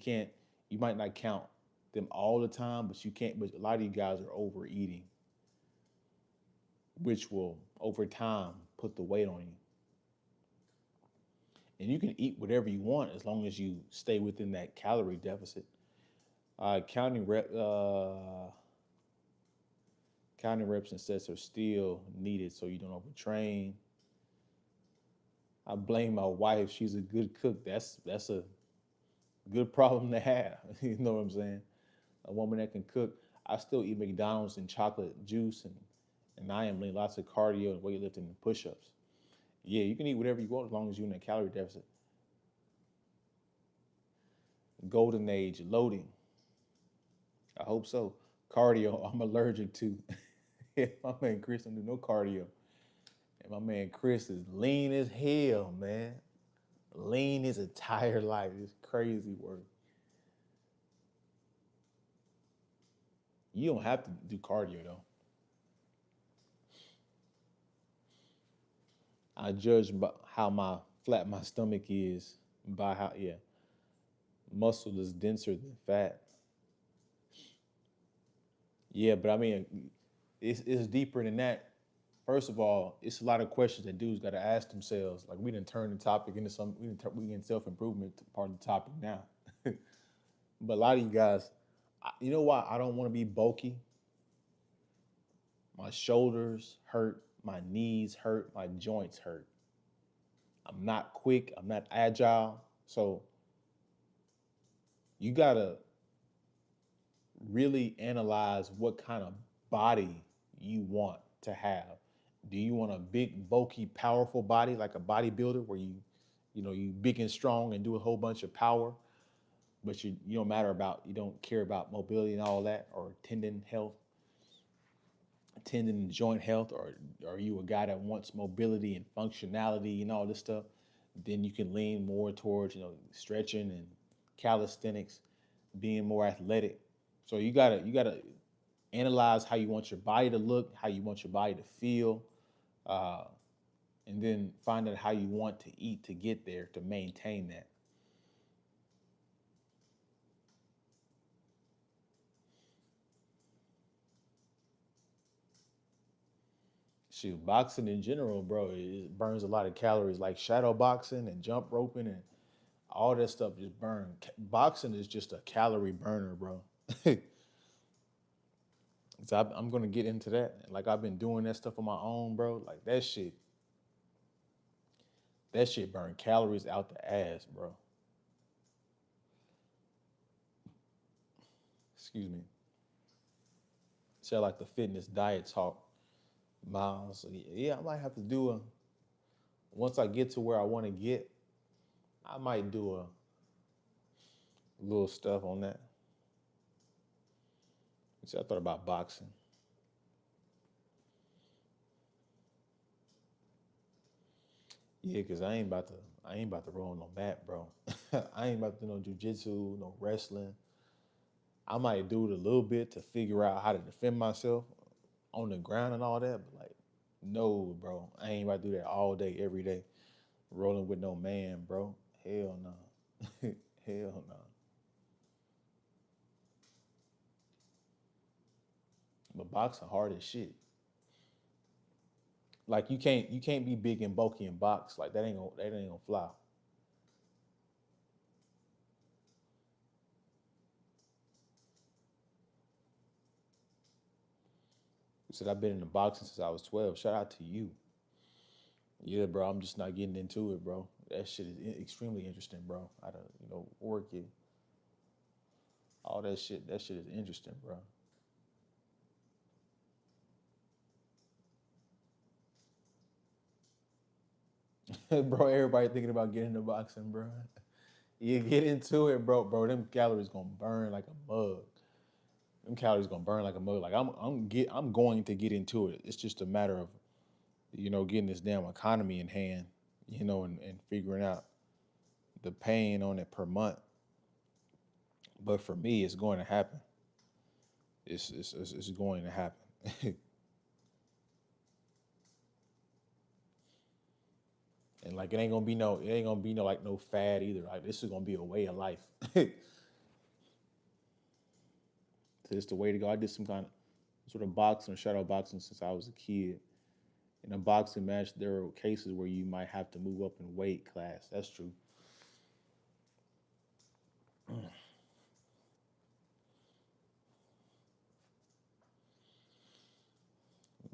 S1: might not count them all the time, but you can't. But a lot of you guys are overeating, which will over time put the weight on you. And you can eat whatever you want as long as you stay within that calorie deficit. Counting counting reps and sets are still needed so you don't overtrain. I blame my wife. She's a good cook. That's a good problem to have. You know what I'm saying? A woman that can cook. I still eat McDonald's and chocolate juice, and I am doing lots of cardio and weightlifting and push-ups. Yeah, you can eat whatever you want as long as you're in a calorie deficit. Golden age loading. I hope so. Cardio, I'm allergic to. Yeah, my man Chris don't do no cardio. And my man Chris is lean as hell, man. Lean his entire life. It's crazy work. You don't have to do cardio though. I judge by how flat my stomach is by how muscle is denser than fat. Yeah, but I mean, it's deeper than that. First of all, it's a lot of questions that dudes got to ask themselves. Like we didn't turn the topic into some we in self improvement part of the topic now. But a lot of you guys, you know why I don't want to be bulky? My shoulders hurt, my knees hurt, my joints hurt. I'm not quick, I'm not agile. So you gotta really analyze what kind of body you want to have. Do you want a big, bulky, powerful body like a bodybuilder where you big and strong and do a whole bunch of power, but you don't care about mobility and all that or tendon health? tending to joint health, or are you a guy that wants mobility and functionality and all this stuff, then you can lean more towards, stretching and calisthenics, being more athletic. So you gotta analyze how you want your body to look, how you want your body to feel, uh, and then find out how you want to eat to get there to maintain that. Shoot, boxing in general, bro, it burns a lot of calories. Like shadow boxing and jump roping and all that stuff just burn. Boxing is just a calorie burner, bro. So I'm gonna get into that. Like I've been doing that stuff on my own, bro. Like that shit burn calories out the ass, bro. Excuse me. So like the fitness diet talk, Miles. So yeah, I might have to do a once I get to where I want to get. I might do a little stuff on that. See, I thought about boxing. Yeah, cause I ain't about to roll no mat, bro. I ain't about to do no jujitsu, no wrestling. I might do it a little bit to figure out how to defend myself on the ground and all that, but like, no, bro. I ain't about to do that all day, every day. Rolling with no man, bro. Hell no. Hell no. But boxing hard as shit. Like you can't be big and bulky and box. Like that ain't gonna fly. You said I've been in the boxing since I was 12. Shout out to you. Yeah, bro. I'm just not getting into it, bro. That shit is extremely interesting, bro. I don't, work it, all that shit. That shit is interesting, bro. Bro, everybody thinking about getting into boxing, bro. You get into it, bro. Bro, them calories gonna burn like a mug. Them calories gonna burn like a mug. Like I'm going to get into it. It's just a matter of getting this damn economy in hand, and figuring out the paying on it per month. But for me, it's going to happen. It's going to happen. And like it ain't gonna be no like no fad either. Like this is gonna be a way of life. So it's the way to go. I did some kind of sort of boxing, shadow boxing since I was a kid. In a boxing match, there are cases where you might have to move up in weight class. That's true. But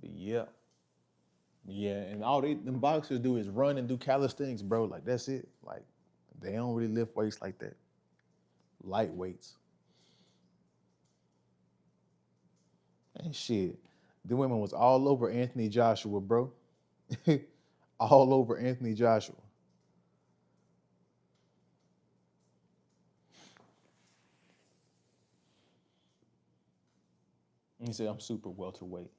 S1: yeah, yeah, and all them boxers do is run and do calisthenics, bro. Like that's it. Like they don't really lift weights like that. Light weights and shit. The women was all over Anthony Joshua, bro. All over Anthony Joshua. He said, "I'm super welterweight."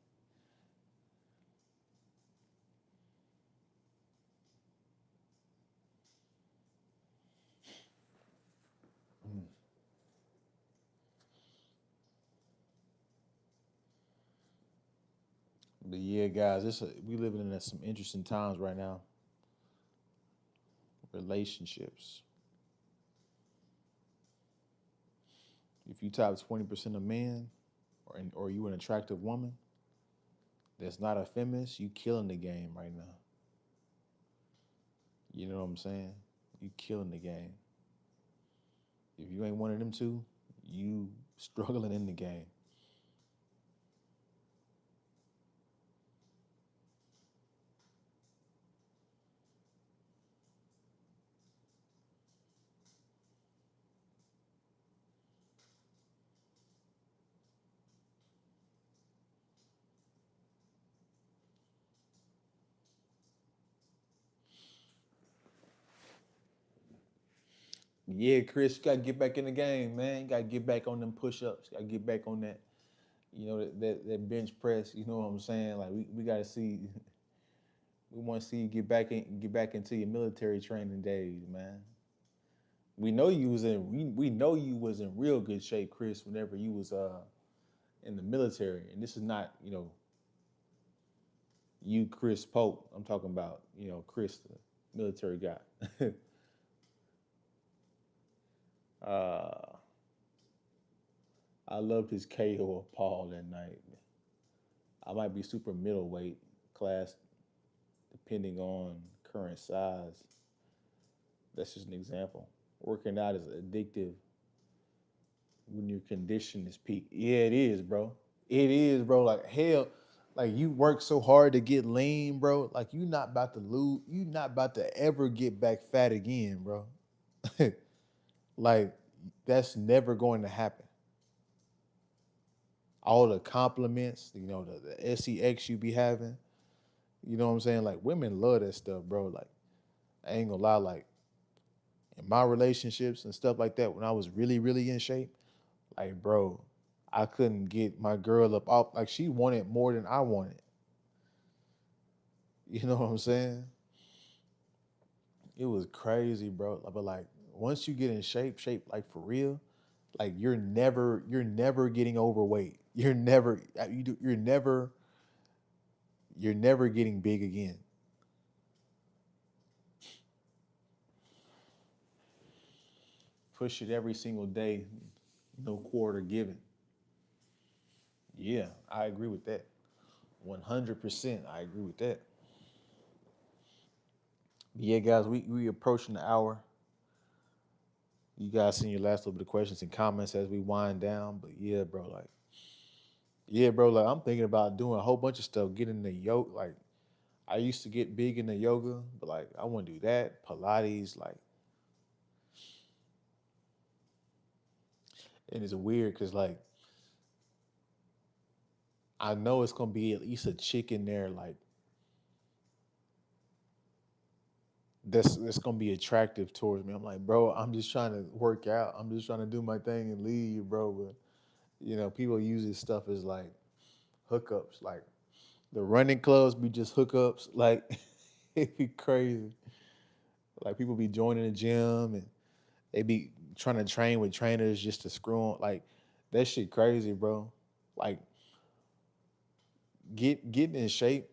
S1: But yeah, guys, we living in some interesting times right now. Relationships. If you top 20% of men, or you an attractive woman that's not a feminist, you killing the game right now. You know what I'm saying? You killing the game. If you ain't one of them two, you struggling in the game. Yeah, Chris, you gotta get back in the game, man. You gotta get back on them push-ups. You gotta get back on that. that bench press. You know what I'm saying? Like we got to see. We want to see you get back into your military training days, man. We know you was in real good shape, Chris, whenever you was in the military. And this is not, you Chris Pope. I'm talking about, Chris, the military guy. uh I loved his KO of Paul that night. I might be super middleweight class depending on current size. That's just an example. Working out is addictive when your condition is peak. Yeah, it is, bro. It is, bro. Like hell, like you work so hard to get lean, bro. Like you not about to lose. You not about to ever get back fat again, bro. Like that's never going to happen. All the compliments, the sex you be having. You know what I'm saying? Like women love that stuff, bro. Like I ain't gonna lie, like in my relationships and stuff like that, when I was really, really in shape, like bro, I couldn't get my girl up off. Like she wanted more than I wanted. You know what I'm saying? It was crazy, bro. But like once you get in shape like for real, like you're never getting overweight. You're never getting big again. Push it every single day, no quarter given. Yeah, I agree with that. 100%, I agree with that. Yeah, guys, we approaching the hour. You guys send your last little bit of questions and comments as we wind down. But yeah, bro, like I'm thinking about doing a whole bunch of stuff, getting the yoke. Like I used to get big in the yoga, but like I want to do that. Pilates, like, and it's weird because like I know it's gonna be at least a chick in there, like that's gonna be attractive towards me. I'm like, bro, I'm just trying to work out. I'm just trying to do my thing and leave, bro. But people use this stuff as like hookups. Like the running clubs be just hookups. Like it be crazy. Like people be joining the gym and they be trying to train with trainers just to screw on. Like that shit crazy, bro. Like getting in shape.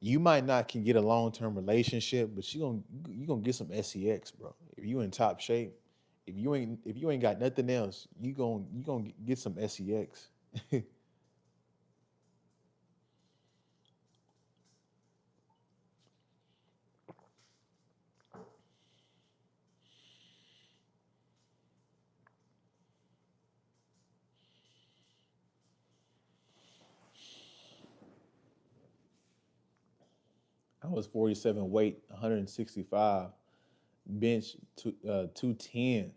S1: You might not can get a long term relationship, but you gonna get some sex, bro. If you in top shape, if you ain't got nothing else, you gonna get some sex. I was 47 weight, 165 bench, 210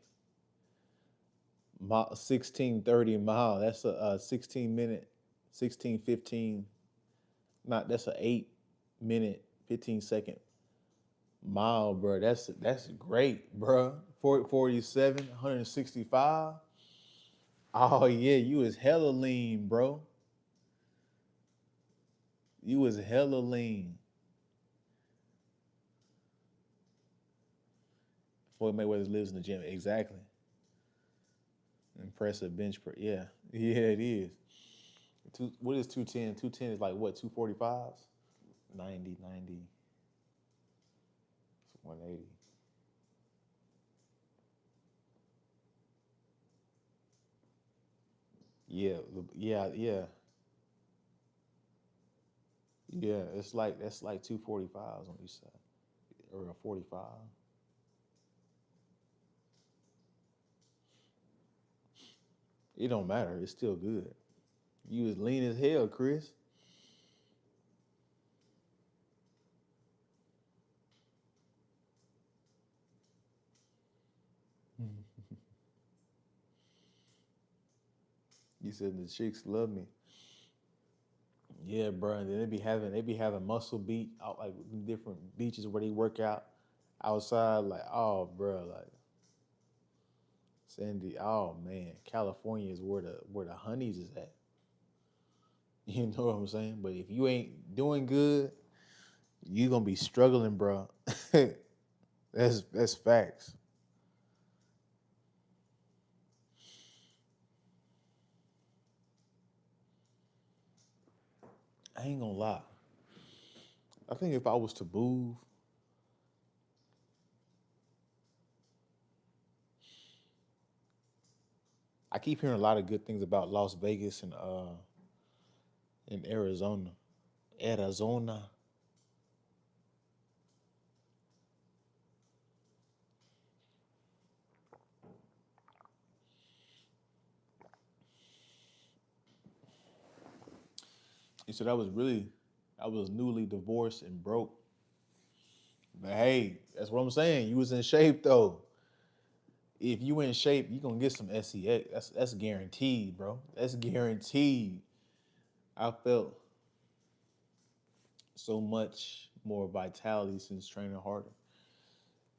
S1: mile, 16:30 mile. That's a 16 minute, 16:15. Not that's a 8 minute 15 second mile, bro. That's great, bro. 47, 165. Oh yeah, you was hella lean, bro. You was hella lean. Floyd Mayweather lives in the gym. Exactly. Impressive bench press. Yeah. Yeah, it is. What is 210? 210 is like what, 245s? 90, 90, 180. Yeah, yeah, yeah. Yeah, that's like 245s on each side. Or a 45. It don't matter. It's still good. You was lean as hell, Chris. You said the chicks love me. Yeah, bro. And then they be having muscle beach out like different beaches where they work out outside. Like, oh, bro, like Sandy, oh man, California is where the honeys is at. You know what I'm saying? But if you ain't doing good, you gonna be struggling, bro. That's facts. I ain't gonna lie. I think if I was to move, I keep hearing a lot of good things about Las Vegas and in Arizona. Arizona. He said I was newly divorced and broke. But hey, that's what I'm saying. You was in shape though. If you in shape, you gonna get some SEX. That's guaranteed, bro. That's guaranteed. I felt so much more vitality since training harder.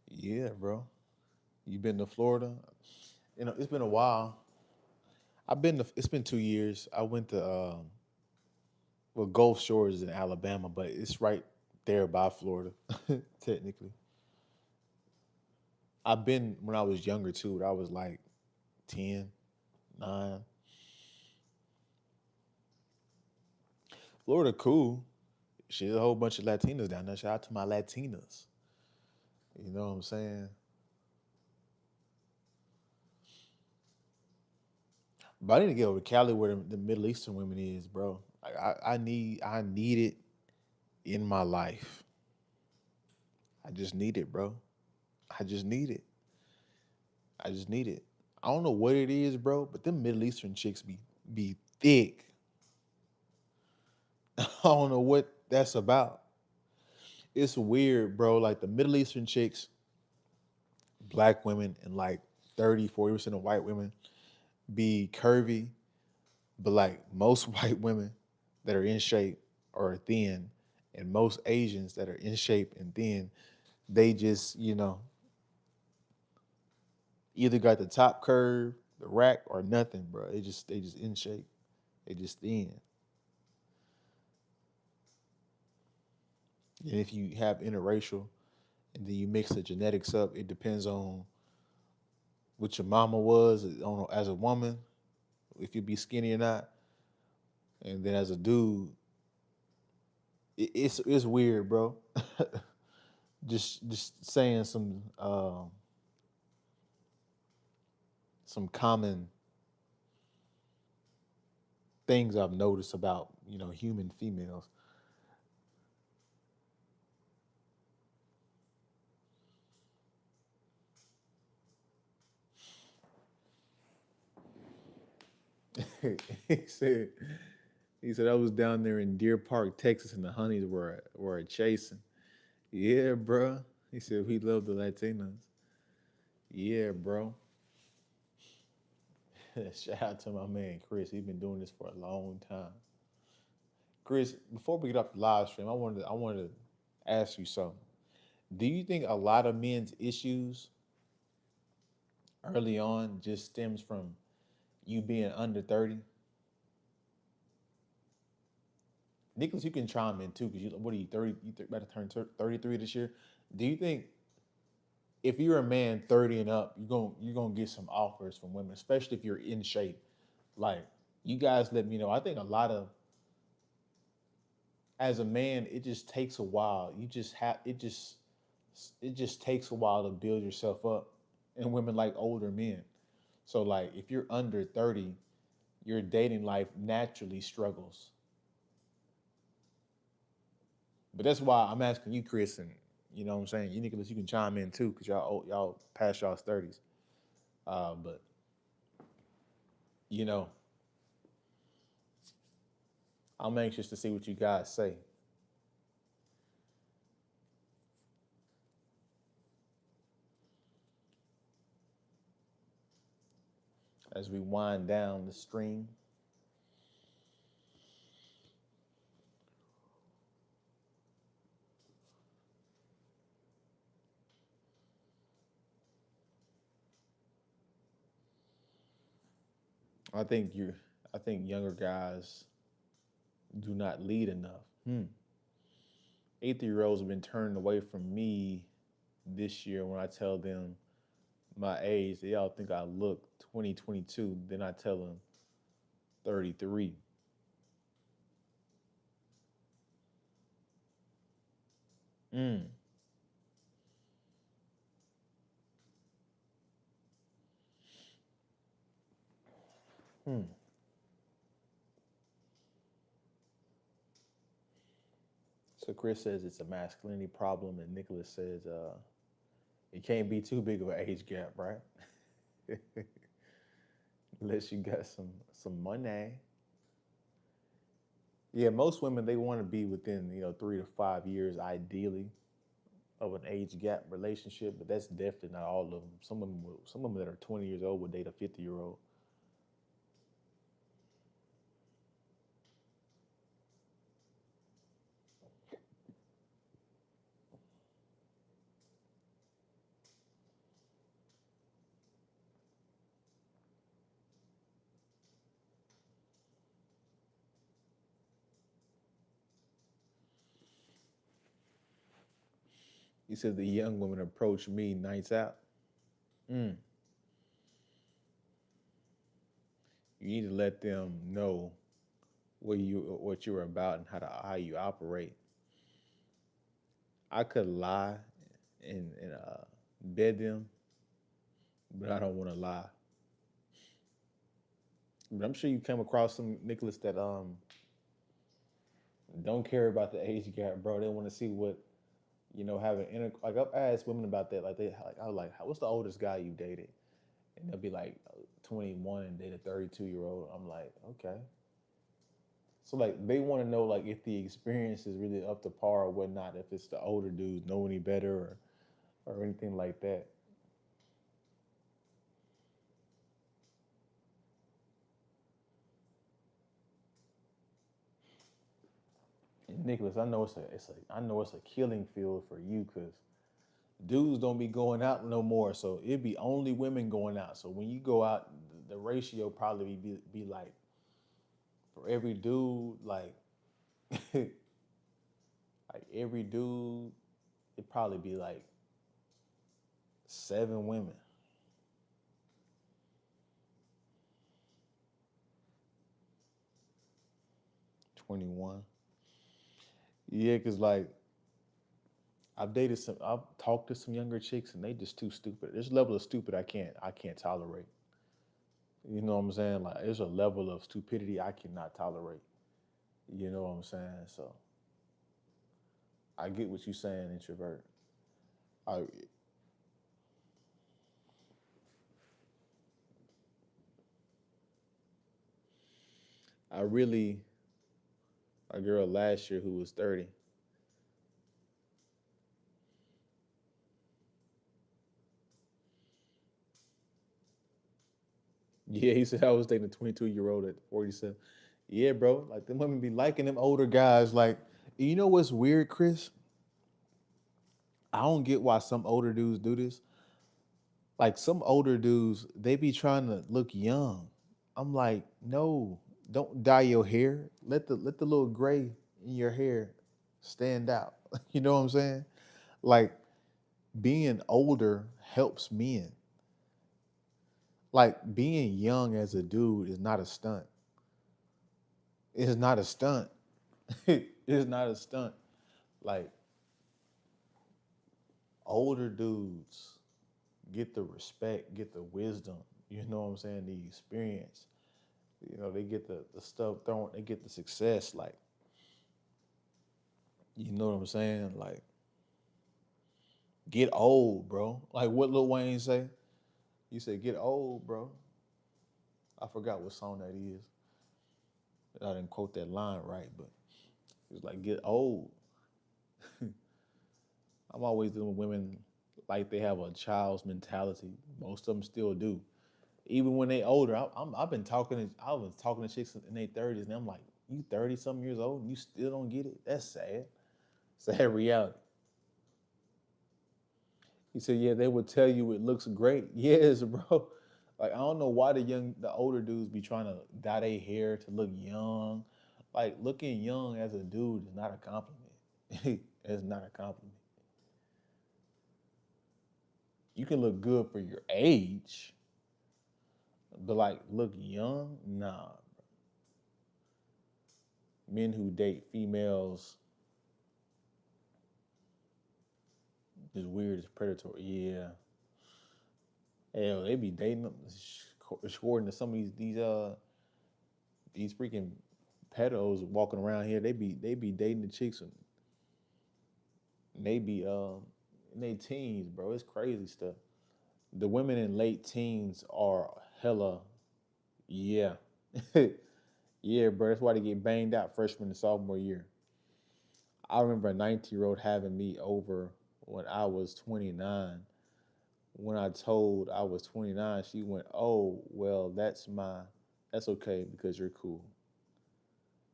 S1: Yeah, bro. You been to Florida? You know, it's been a while. It's been 2 years. I went to well, Gulf Shores is in Alabama, but it's right there by Florida, technically. I've been when I was younger too. I was like 10, 9. Florida cool. Shit, a whole bunch of Latinas down there. Shout out to my Latinas. You know what I'm saying? But I need to get over to Cali where the Middle Eastern women is, bro. Like I need it in my life. I just need it, bro. I just need it. I just need it. I don't know what it is, bro, but them Middle Eastern chicks be thick. I don't know what that's about. It's weird, bro. Like the Middle Eastern chicks, black women, and like 30, 40% of white women be curvy, but like most white women that are in shape are thin, and most Asians that are in shape and thin, they just, either got the top curve, the rack, or nothing, bro. They just in shape. They just thin. And if you have interracial and then you mix the genetics up, it depends on what your mama was as a woman, if you be skinny or not. And then as a dude, it's weird, bro. Just saying some common things I've noticed about human females. he said he said I was down there in Deer Park, Texas, and the honeys were chasing. Yeah, bro. He said we love the Latinas. Yeah, bro. Shout out to my man Chris. He's been doing this for a long time. Chris, before we get off the live stream, I wanted to ask you something. Do you think a lot of men's issues early on just stems from you being under 30? Nicholas, you can chime in too, because what are you 30? About to turn 33 this year. Do you think if you're a man 30 and up, you're gonna get some offers from women, especially if you're in shape? Like, you guys let me know. I think a lot of as a man, it just takes a while. It just takes a while to build yourself up. And women like older men. So like if you're under 30, your dating life naturally struggles. But that's why I'm asking you, Chris, and you know what I'm saying. You Nicholas, you can chime in too, because y'all past y'all's 30s. But you know, I'm anxious to see what you guys say as we wind down the stream. I think you. I think younger guys do not lead enough. 8 year olds have been turned away from me this year when I tell them my age. They all think I look 2022. Then I tell them 33. Mm. Hmm. So Chris says it's a masculinity problem, and Nicholas says it can't be too big of an age gap, right? Unless you got some money. Yeah, most women they want to be within 3 to 5 years ideally of an age gap relationship, but that's definitely not all of them. Some women that are 20 years old would date a 50-year-old. You said the young women approach me nights out. Mm. You need to let them know what you're about and how you operate. I could lie and bed them, but I don't want to lie. But I'm sure you came across some Nicholas that don't care about the age gap, bro. They want to see what having like I've asked women about that. Like I was like, what's the oldest guy you dated? And they'll be like 21 and date a 32-year-old. I'm like, okay. So like they want to know like if the experience is really up to par or whatnot. If it's the older dudes know any better or anything like that. And Nicholas, I know it's a killing field for you because dudes don't be going out no more. So it'd be only women going out. So when you go out, the ratio probably be like for every dude, like every dude, it'd probably be like 7 women. 21. Yeah, cause like I've talked to some younger chicks and they just too stupid. There's a level of stupid I can't tolerate. You know what I'm saying? Like there's a level of stupidity I cannot tolerate. You know what I'm saying? So I get what you're saying, introvert. I I really a girl last year who was 30. Yeah, he said I was dating a 22-year-old at 47. Yeah, bro. Like them women be liking them older guys. Like, you know what's weird, Chris? I don't get why some older dudes do this. Like some older dudes, they be trying to look young. I'm like, no, don't dye your hair. Let the little gray in your hair stand out. You know what I'm saying? Like being older helps men. Like being young as a dude is not a stunt. It's not a stunt. It's not a stunt. Like older dudes get the respect, get the wisdom. You know what I'm saying? The experience. They get the stuff thrown. They get the success. Like you know what I'm saying? Like get old, bro. Like what Lil Wayne say? You said get old, bro. I forgot what song that is. I didn't quote that line right, but it's like get old. I'm always dealing with women like they have a child's mentality. Most of them still do. Even when they older, I was talking to chicks in their 30s, and I'm like, you 30 something years old and you still don't get it? That's sad. Sad reality. He said, yeah, they would tell you it looks great. Yes, bro. Like I don't know why the older dudes be trying to dye their hair to look young. Like looking young as a dude is not a compliment. It's not a compliment. You can look good for your age, but like look young, nah. Men who date females is weird, it's predatory. Yeah. Hell, they be dating them. According to some of these freaking pedos walking around here, they be dating the chicks and they be in their teens, bro. It's crazy stuff. The women in late teens are hella, yeah. Yeah, bro. That's why they get banged out freshman and sophomore year. I remember a 19-year-old having me over when I was 29. When I told I was 29, she went, "Oh, well, that's okay because you're cool."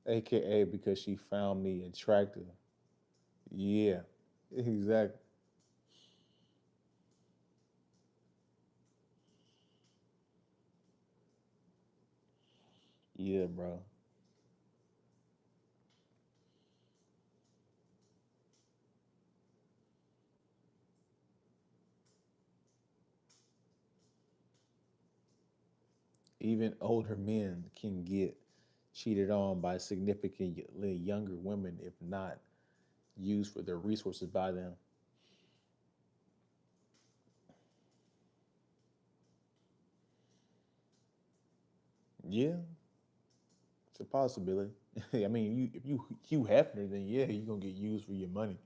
S1: AKA because she found me attractive. Yeah, exactly. Yeah, bro. Even older men can get cheated on by significantly younger women if not used for their resources by them. Yeah, it's a possibility. I mean, if you Hugh Hefner, then yeah, you're gonna get used for your money.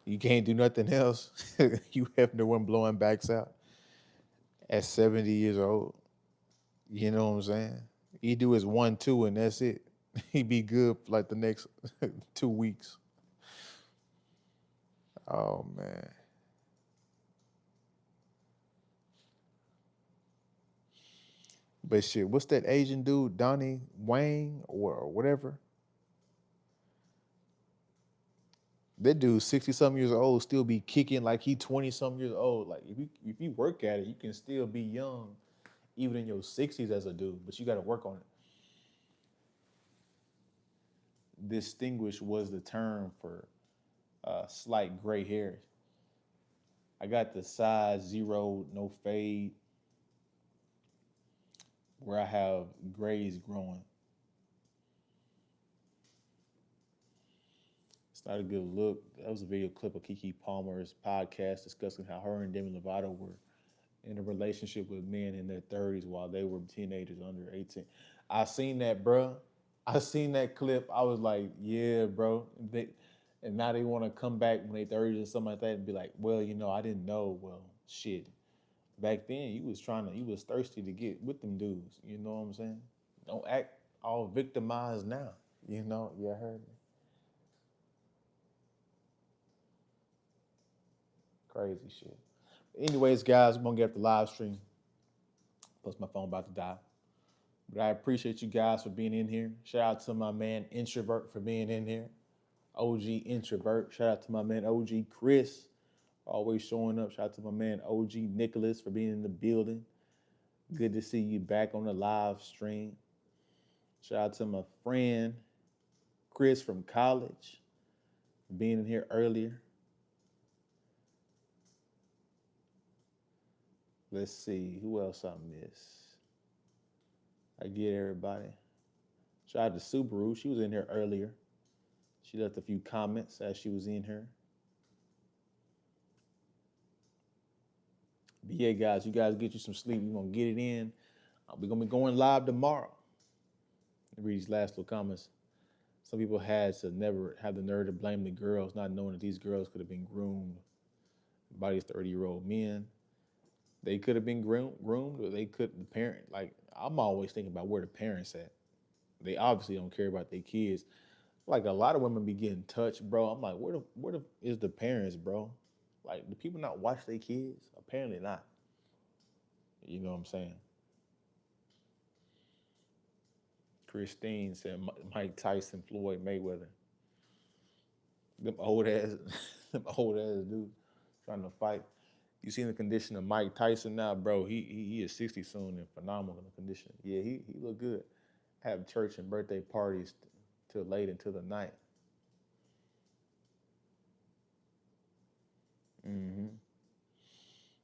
S1: You can't do nothing else. Hugh Hefner wasn't blowing backs out at 70 years old. You know what I'm saying? He do his 1-2 and that's it. He be good for like the next 2 weeks. Oh man. But shit, what's that Asian dude, Donnie Wang or whatever? That dude 60 something years old still be kicking like he 20 something years old. Like if you work at it, you can still be young even in your 60s as a dude, but you gotta work on it. Distinguished was the term for slight gray hairs. I got the size zero, no fade, where I have grays growing. It's not a good look. That was a video clip of Kiki Palmer's podcast discussing how her and Demi Lovato were in a relationship with men in their 30s while they were teenagers under 18. I seen that, bro. I seen that clip. I was like, yeah, bro. And now they want to come back when they 30s or something like that and be like, well, I didn't know. Well, shit. Back then, you was thirsty to get with them dudes. You know what I'm saying? Don't act all victimized now. You heard me. Crazy shit. Anyways, guys, we're gonna get the live stream. Plus, my phone about to die. But I appreciate you guys for being in here. Shout out to my man Introvert for being in here. OG Introvert. Shout out to my man OG Chris, always showing up. Shout out to my man OG Nicholas for being in the building. Good to see you back on the live stream. Shout out to my friend Chris from college for being in here earlier. Let's see who else I miss. I get everybody. Shout out to Subaru. She was in here earlier. She left a few comments as she was in here. But yeah, guys, you guys get you some sleep. We're gonna get it in. We're gonna be going live tomorrow. Read these last little comments. Some people had to never have the nerve to blame the girls, not knowing that these girls could have been groomed by these 30-year-old men. They could have been groomed, or they could the parent. Like I'm always thinking about where the parents at. They obviously don't care about their kids. Like a lot of women be getting touched, bro. I'm like, where is the parents, bro? Like, do people not watch their kids? Apparently not. You know what I'm saying? Christine said Mike Tyson, Floyd Mayweather. Them old ass, them old ass dudes trying to fight. You seen the condition of Mike Tyson now, bro? He is 60 soon and phenomenal condition. Yeah, he look good. Have church and birthday parties till late into the night. Hmm.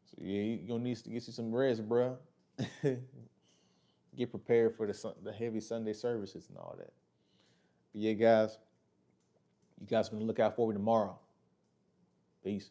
S1: So yeah, you gonna need to get you some rest, bro. Get prepared for the heavy Sunday services and all that. But yeah, guys, you guys gonna look out for me tomorrow. Peace.